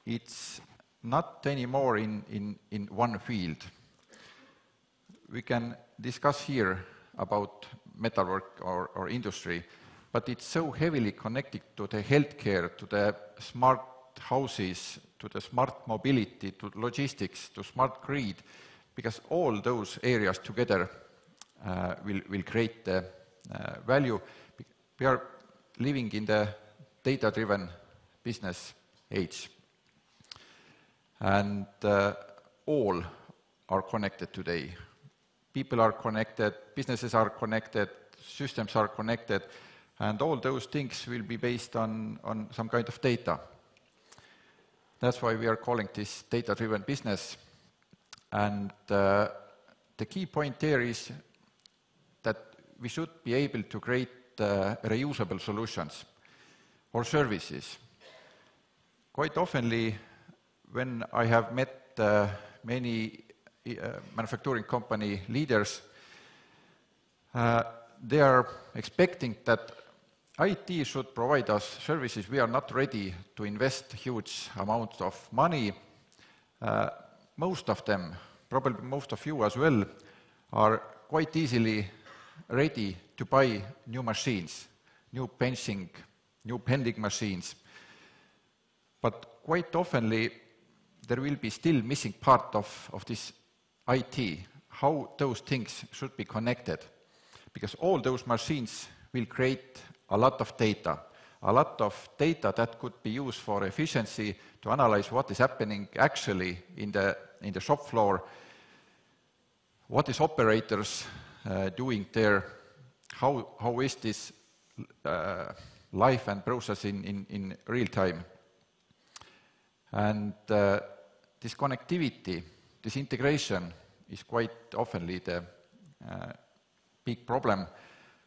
it's not anymore in one field. We can discuss here about metalwork or industry, but it's so heavily connected to the healthcare, to the smart houses, to the smart mobility, to logistics, to smart grid, because all those areas together will create the value. We are living in the data-driven business age, and all are connected today. People are connected, businesses are connected, systems are connected, and all those things will be based on some kind of data. That's why we are calling this data-driven business. And the key point there is that we should be able to create reusable solutions or services. Quite oftenly, when I have met many manufacturing company leaders, they are expecting that IT should provide us services. We are not ready to invest huge amounts of money. Most of them, probably most of you as well, are quite easily ready to buy new machines, new benching, new bending machines. But quite oftenly, there will be still missing part of this IT, how those things should be connected. Because all those machines will create a lot of data that could be used for efficiency, to analyze what is happening actually in the shop floor, what is operators doing there, how is this life and process in real time. And this connectivity, this integration is quite oftenly the big problem,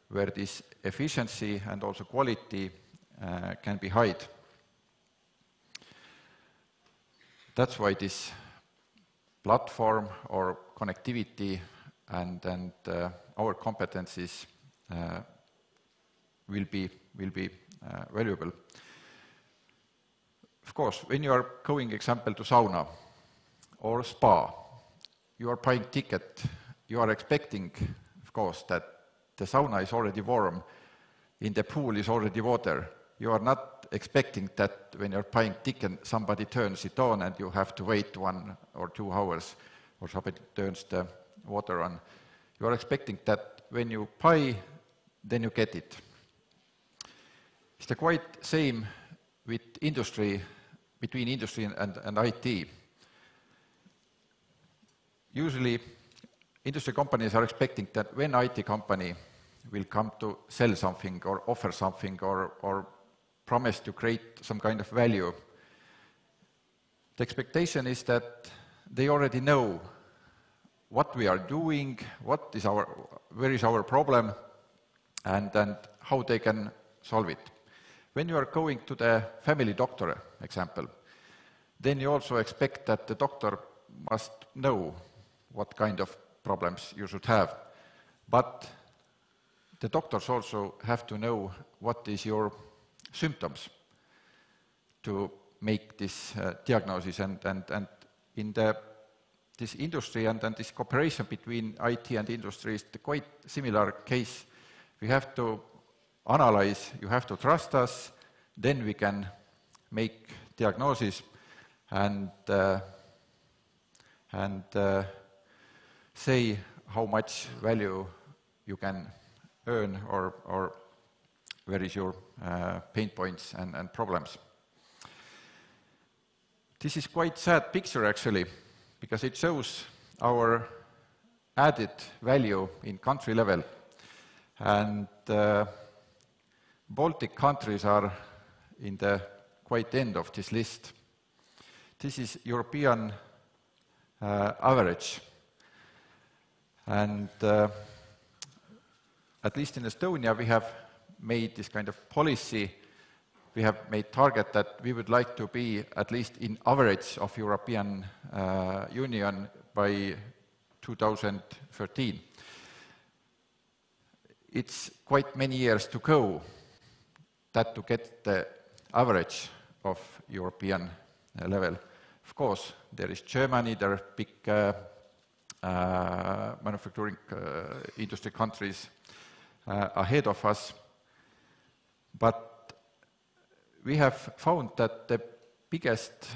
where this efficiency and also quality can be hid. That's why this platform or connectivity and our competencies will be valuable. Of course, when you are going, example, to sauna or spa, you are buying ticket, you are expecting, of course, that the sauna is already warm, in the pool is already water. You are not expecting that when you're buying ticket, somebody turns it on and you have to wait 1 or 2 hours, or somebody turns the water on. You are expecting that when you buy, then you get it. It's the quite same with industry, between industry and IT. Usually, industry companies are expecting that when IT company will come to sell something or offer something or promise to create some kind of value, the expectation is that they already know what we are doing, where is our problem, and how they can solve it. When you are going to the family doctor, example, then you also expect that the doctor must know what kind of problems you should have. But the doctors also have to know what is your symptoms to make this diagnosis. And in this industry and this cooperation between IT and industry is the quite similar case. We have to analyze, you have to trust us, then we can make diagnosis and say how much value you can earn or where is your pain points and problems. This is quite sad picture actually, because it shows our added value in country level. And Baltic countries are in the quite end of this list. This is European average. And at least in Estonia, we have made this kind of policy. We have made target that we would like to be at least in average of European Union by 2013. It's quite many years to go that to get the average of European level. Of course, there is Germany, there are big manufacturing industry countries ahead of us. But we have found that the biggest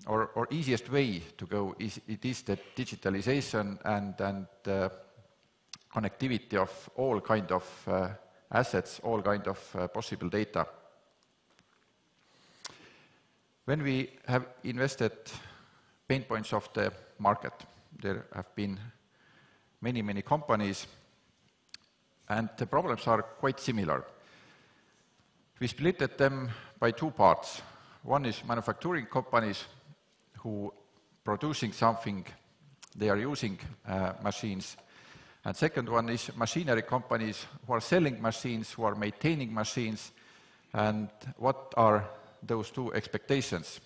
or easiest way to go is the digitalization and connectivity of all kind of assets, all kind of possible data. When we have invested pain points of the market, there have been many companies, and the problems are quite similar. We split them by 2 parts. One is manufacturing companies who producing something, they are using machines. And second one is machinery companies who are selling machines, who are maintaining machines, and what are those 2 expectations.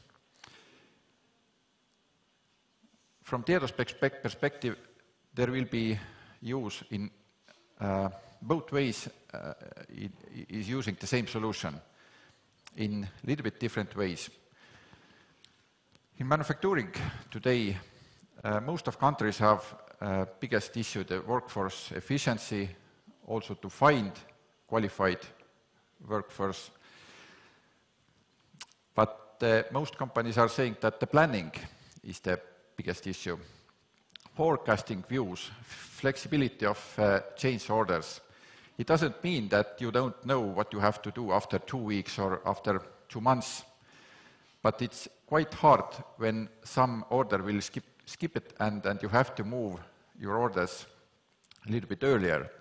From TIETO's perspective, there will be use in both ways is using the same solution in a little bit different ways. In manufacturing today, most of countries have biggest issue, the workforce efficiency, also to find qualified workforce. But most companies are saying that the planning is the biggest issue. Forecasting views, flexibility of change orders. It doesn't mean that you don't know what you have to do after 2 weeks or after 2 months, but it's quite hard when some order will skip it and you have to move your orders a little bit earlier.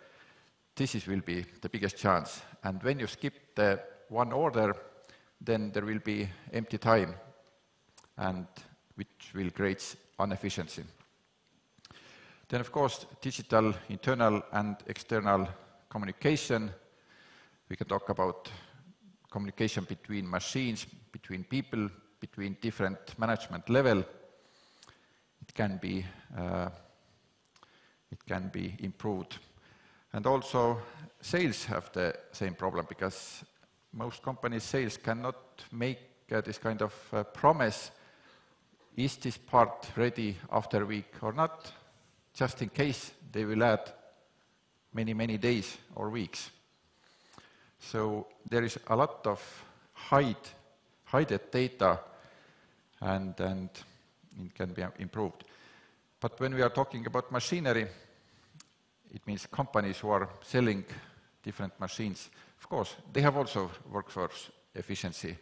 This will be the biggest chance. And when you skip the one order, then there will be empty time, and which will create inefficiency. Then, of course, digital internal and external communication. We can talk about communication between machines, between people, between different management level. It can be improved. And also, sales have the same problem, because most companies' sales cannot make this kind of promise, is this part ready after a week or not, just in case they will add many days or weeks. So there is a lot of hidden data, and it can be improved. But when we are talking about machinery, it means companies who are selling different machines. Of course, they have also workforce efficiency.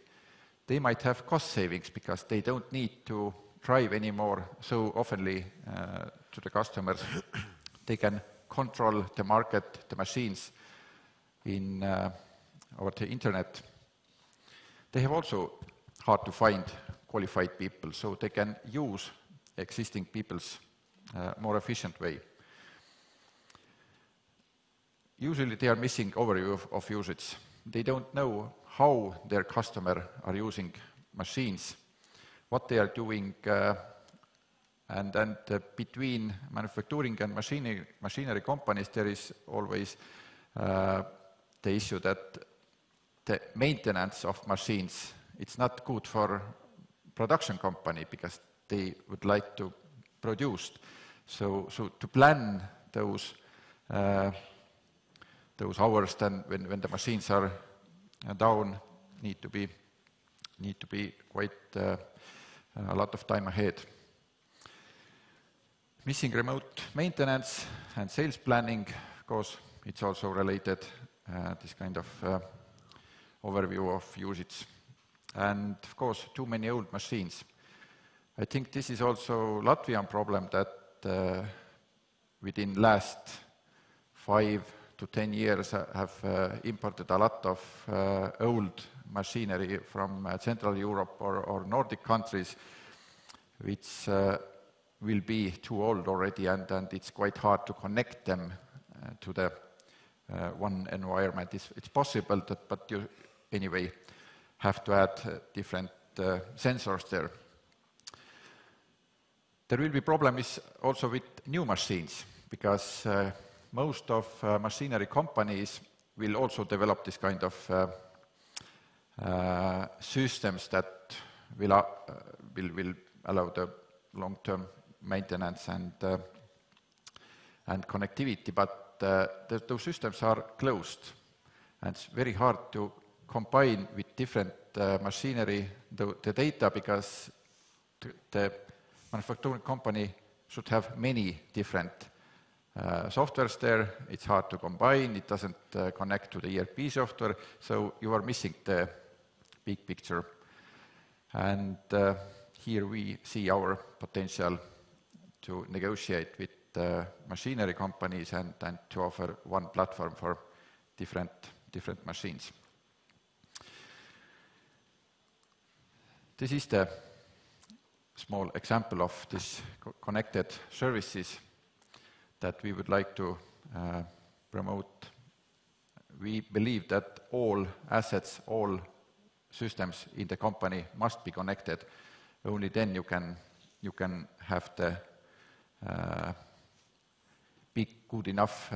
They might have cost savings because they don't need to drive anymore so oftenly to the customers. They can control the market, the machines in over the internet. They have also hard to find qualified people, so they can use existing people's more efficient way. Usually they are missing overview of usage. They don't know how their customer are using machines, what they are doing, and between manufacturing and machinery companies there is always the issue that the maintenance of machines, it's not good for production company because they would like to produce. So to plan those hours then when the machines are down need to be quite a lot of time ahead. Missing remote maintenance and sales planning, of course, it's also related, this kind of overview of usage. And of course, too many old machines. I think this is also Latvian problem that within last 5 to 10 years have imported a lot of old machinery from Central Europe or Nordic countries, which will be too old already, and it's quite hard to connect them to the one environment. It's possible, but you anyway have to add different sensors there. There will be problems also with new machines, because most of machinery companies will also develop this kind of systems that will allow the long-term maintenance and connectivity, but those systems are closed, and it's very hard to combine with different machinery the data, because the manufacturing company should have many different softwares there. It's hard to combine, it doesn't connect to the ERP software, so you are missing the big picture. And here we see our potential to negotiate with machinery companies and to offer one platform for different machines. This is the small example of this connected services that we would like to promote. We believe that all assets, all systems in the company must be connected. Only then you can have the big, good enough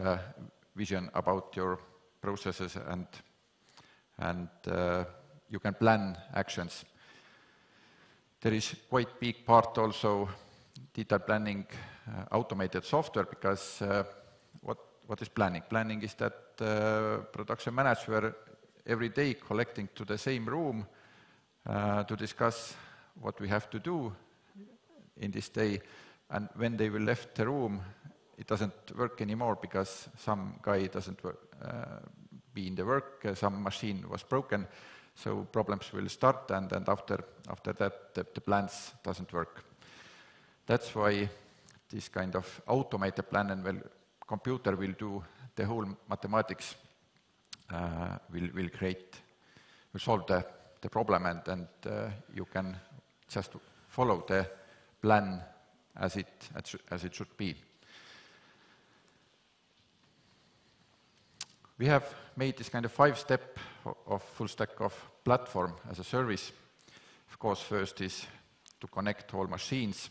vision about your processes, and you can plan actions. There is quite big part also detailed planning, automated software, because what is planning? Planning is that production manager every day collecting to the same room to discuss what we have to do in this day, and when they will left the room, it doesn't work anymore because some guy doesn't be in the work, some machine was broken, so problems will start, and after that the plans doesn't work. That's why this kind of automated plan, and well, computer will do the whole mathematics, will solve the problem, and you can just follow the plan as it should be. We have made this kind of 5-step of full stack of platform as a service. Of course, first is to connect all machines,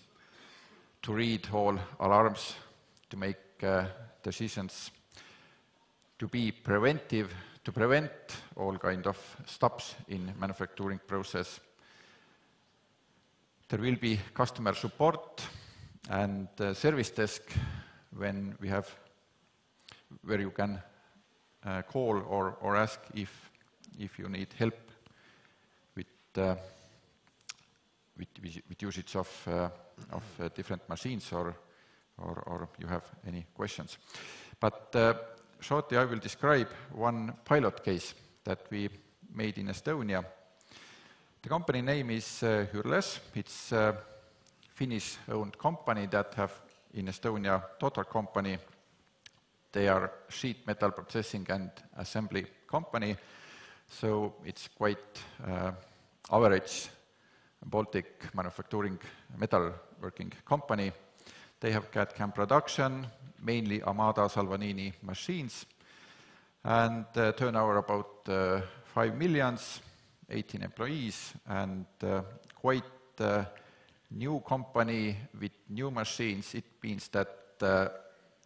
to read all alarms, to make decisions, to be preventive, to prevent all kind of stops in manufacturing process. There will be customer support and service desk when we have, where you can call or ask if you need help with usage of different machines, or you have any questions. But shortly I will describe one pilot case that we made in Estonia. The company name is Hürles. It's a Finnish-owned company that have in Estonia total company. They are sheet metal processing and assembly company, so it's quite average Baltic manufacturing metalworking company. They have CAD/CAM production, mainly Amada Salvanini machines, and turnover about 5 million, 18 employees, and quite new company with new machines. It means that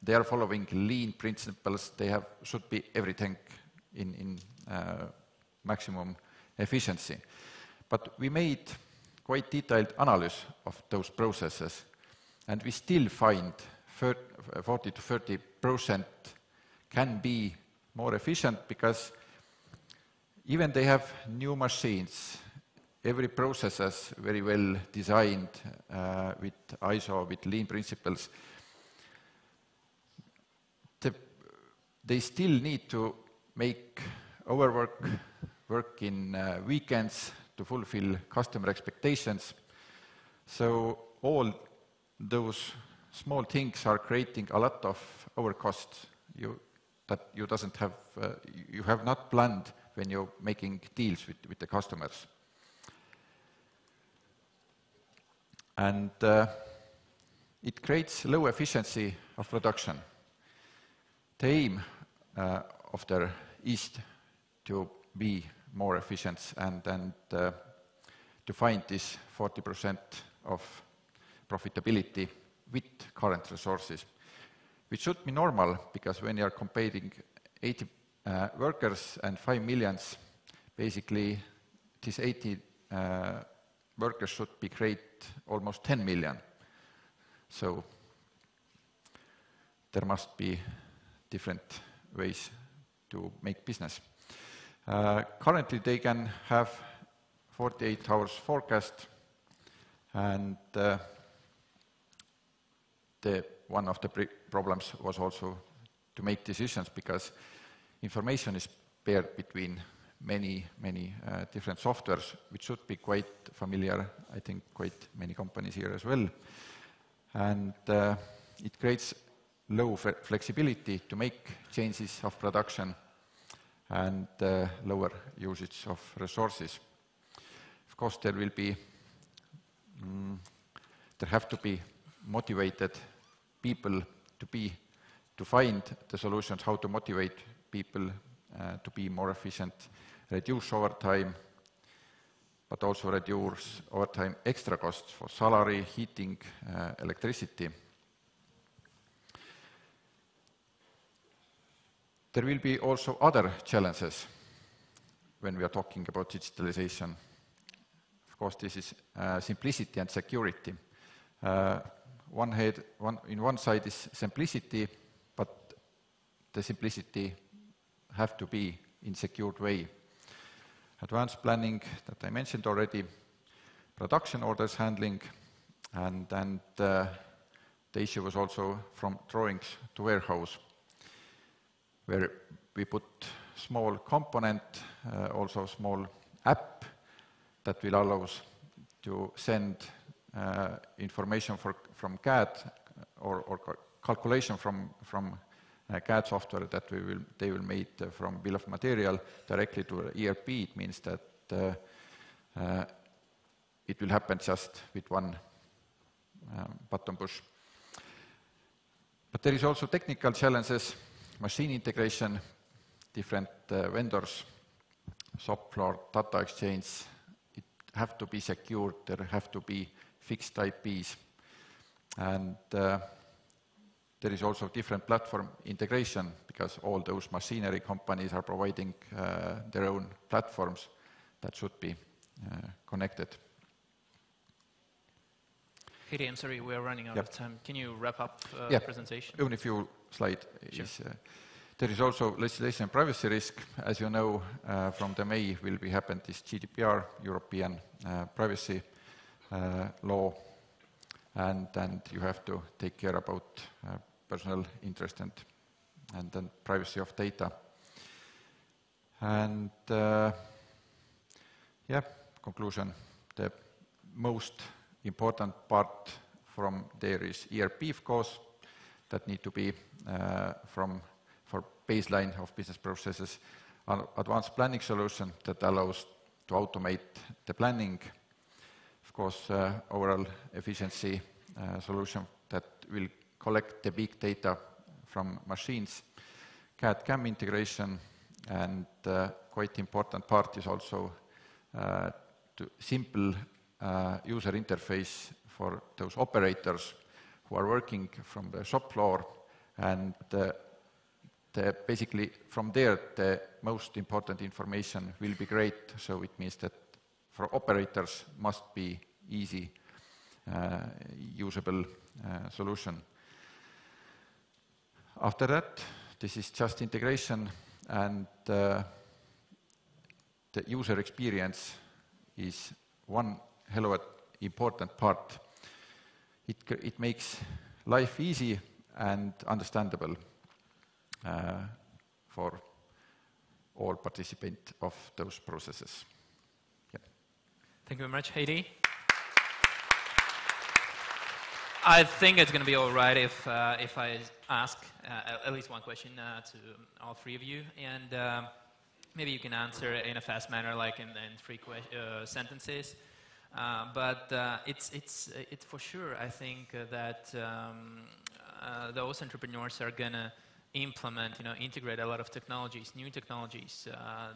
they are following lean principles. They should be everything in maximum efficiency. But we made quite detailed analysis of those processes, and we still find 40 to 30% can be more efficient, because even they have new machines, every process is very well designed with ISO, with lean principles. They still need to make overwork, work in weekends to fulfill customer expectations. So all those small things are creating a lot of overcosts that you have not planned when you're making deals with the customers. And it creates low efficiency of production. The aim of there is to be more efficient and to find this 40% of profitability with current resources, which should be normal, because when you are comparing 80 workers and 5 million, basically these 80 workers should be create almost 10 million. So there must be different ways to make business. Currently they can have 48 hours forecast, and one of the problems was also to make decisions, because information is paired between many different softwares, which should be quite familiar, I think, quite many companies here as well. And it creates low flexibility to make changes of production and lower usage of resources. Of course, there have to be motivated people to find the solutions, how to motivate people to be more efficient, reduce overtime, but also reduce overtime extra costs for salary, heating, electricity. There will be also other challenges when we are talking about digitalization. Of course, this is simplicity and security. In one side is simplicity, but the simplicity have to be in secured way. Advanced planning that I mentioned already, production orders handling, and the issue was also from drawings to warehouse, where we put small component, also small app that will allow us to send information from CAD or calculation from CAD software that they will make from bill of material directly to ERP. It means that it will happen just with one button push. But there is also technical challenges, machine integration, different vendors, shop floor, data exchange. It have to be secured, there have to be fixed IPs, and there is also different platform integration because all those machinery companies are providing their own platforms that should be connected. Heidi, I'm sorry, we are running out of time. Can you wrap up the presentation? Only few slides. Sure. There is also legislation and privacy risk. As you know, from the May will be happen this GDPR, European privacy law, and you have to take care about personal interest and then privacy of data. And conclusion, the most important part from there is ERP, of course, that need to be for baseline of business processes, advanced planning solution that allows to automate the planning, of course, overall efficiency solution that will collect the big data from machines, CAD/CAM integration, and quite important part is also to simple user interface for those operators who are working from the shop floor, and basically from there the most important information will be great. So it means that for operators must be easy usable solution. After that, this is just integration, and the user experience is one hell of an important part. It makes life easy and understandable for all participants of those processes. Thank you very much, Heidi. I think it's going to be all right if I ask at least one question to all three of you, and maybe you can answer in a fast manner, like in 3 sentences. But it's for sure, I think, that those entrepreneurs are going to implement, integrate a lot of technologies, new technologies,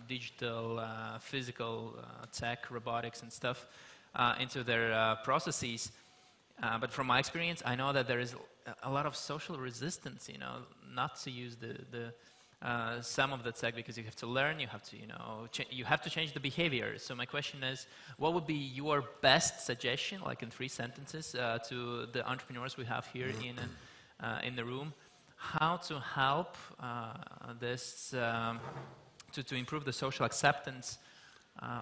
digital, physical, tech, robotics and stuff into their processes. But from my experience, I know that there is a lot of social resistance, not to use some of the tech, because you have to learn, you have to, you have to change the behavior. So my question is, what would be your best suggestion, like in 3 sentences, to the entrepreneurs we have here in the room, how to help this to improve the social acceptance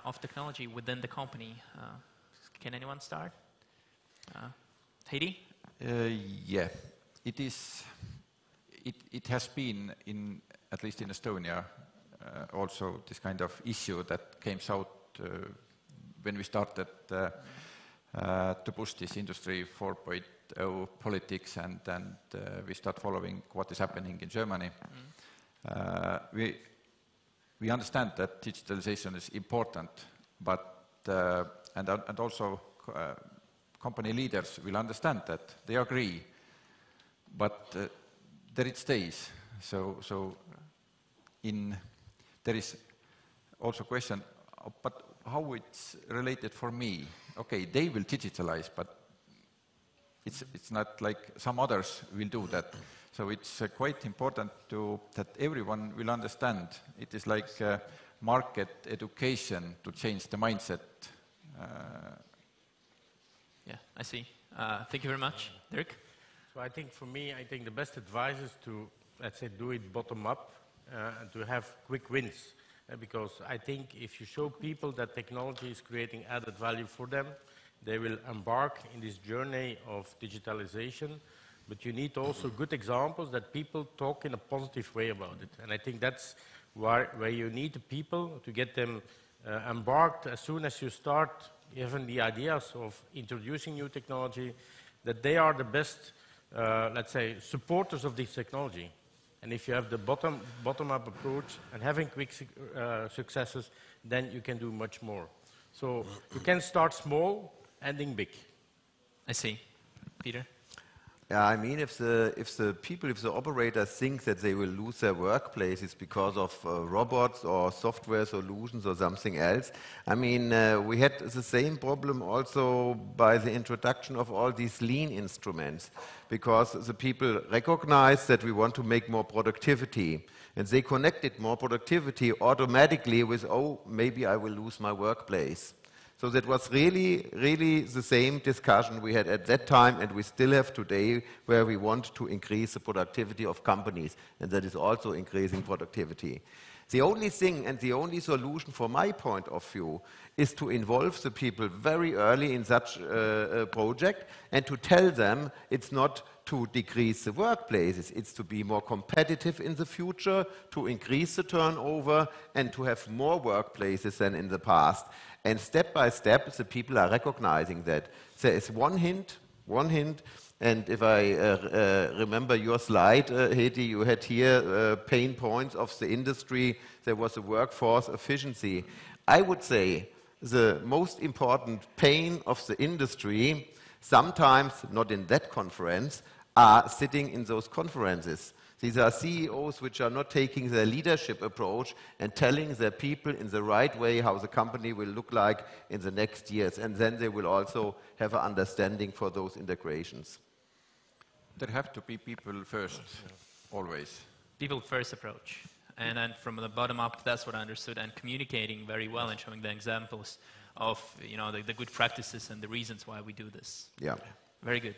of technology within the company? Can anyone start? Heidi? It has been at least in Estonia, also this kind of issue that came out when we started to push this industry 4.0 politics, and we start following what is happening in Germany. We understand that digitalization is important, but and also company leaders will understand that, they agree, but there it stays. So there is also question, but how it's related for me? Okay, they will digitalize, but it's not like some others will do that. So it's quite important that everyone will understand. It is like market education to change the mindset. Yeah, I see. Thank you very much. Dirk? So I think for me, I think the best advice is to, let's say, do it bottom up and to have quick wins. Because I think if you show people that technology is creating added value for them, they will embark in this journey of digitalization. But you need also good examples that people talk in a positive way about it. And I think that's where you need the people to get them embarked as soon as you start having the ideas of introducing new technology, that they are the best, let's say, supporters of this technology. And if you have the bottom-up approach and having quick successes, then you can do much more. So you can start small, ending big. I see. Peter? Yeah, I mean, if the operators think that they will lose their workplaces because of robots or software solutions or something else, I mean, we had the same problem also by the introduction of all these lean instruments, because the people recognize that we want to make more productivity, and they connected more productivity automatically with, oh, maybe I will lose my workplace. So that was really, really the same discussion we had at that time, and we still have today, where we want to increase the productivity of companies, and that is also increasing productivity. The only thing and the only solution from my point of view is to involve the people very early in such a project and to tell them it's not to decrease the workplaces, it's to be more competitive in the future, to increase the turnover and to have more workplaces than in the past. And step by step, the people are recognizing that. There is one hint, and if I remember your slide, Heiti, you had here pain points of the industry. There was a workforce efficiency. I would say the most important pain of the industry, sometimes not in that conference, are sitting in those conferences. These are CEOs which are not taking their leadership approach and telling their people in the right way how the company will look like in the next years. And then they will also have an understanding for those integrations. There have to be people first, always. People first approach. And then from the bottom up, that's what I understood. And communicating very well and showing the examples of the good practices and the reasons why we do this. Yeah. Very good.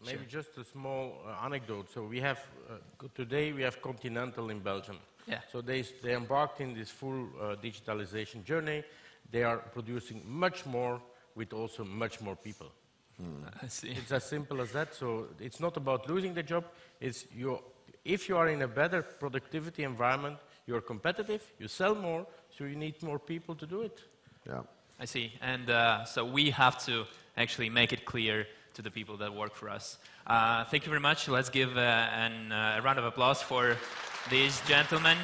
Maybe just a small anecdote. So we have, today we have Continental in Belgium. Yeah. So they embarked in this full digitalization journey. They are producing much more with also much more people. I see. It's as simple as that. So it's not about losing the job. It's if you are in a better productivity environment, you're competitive, you sell more, so you need more people to do it. Yeah. I see. And so we have to actually make it clear to the people that work for us. Thank you very much. Let's give a round of applause for these gentlemen.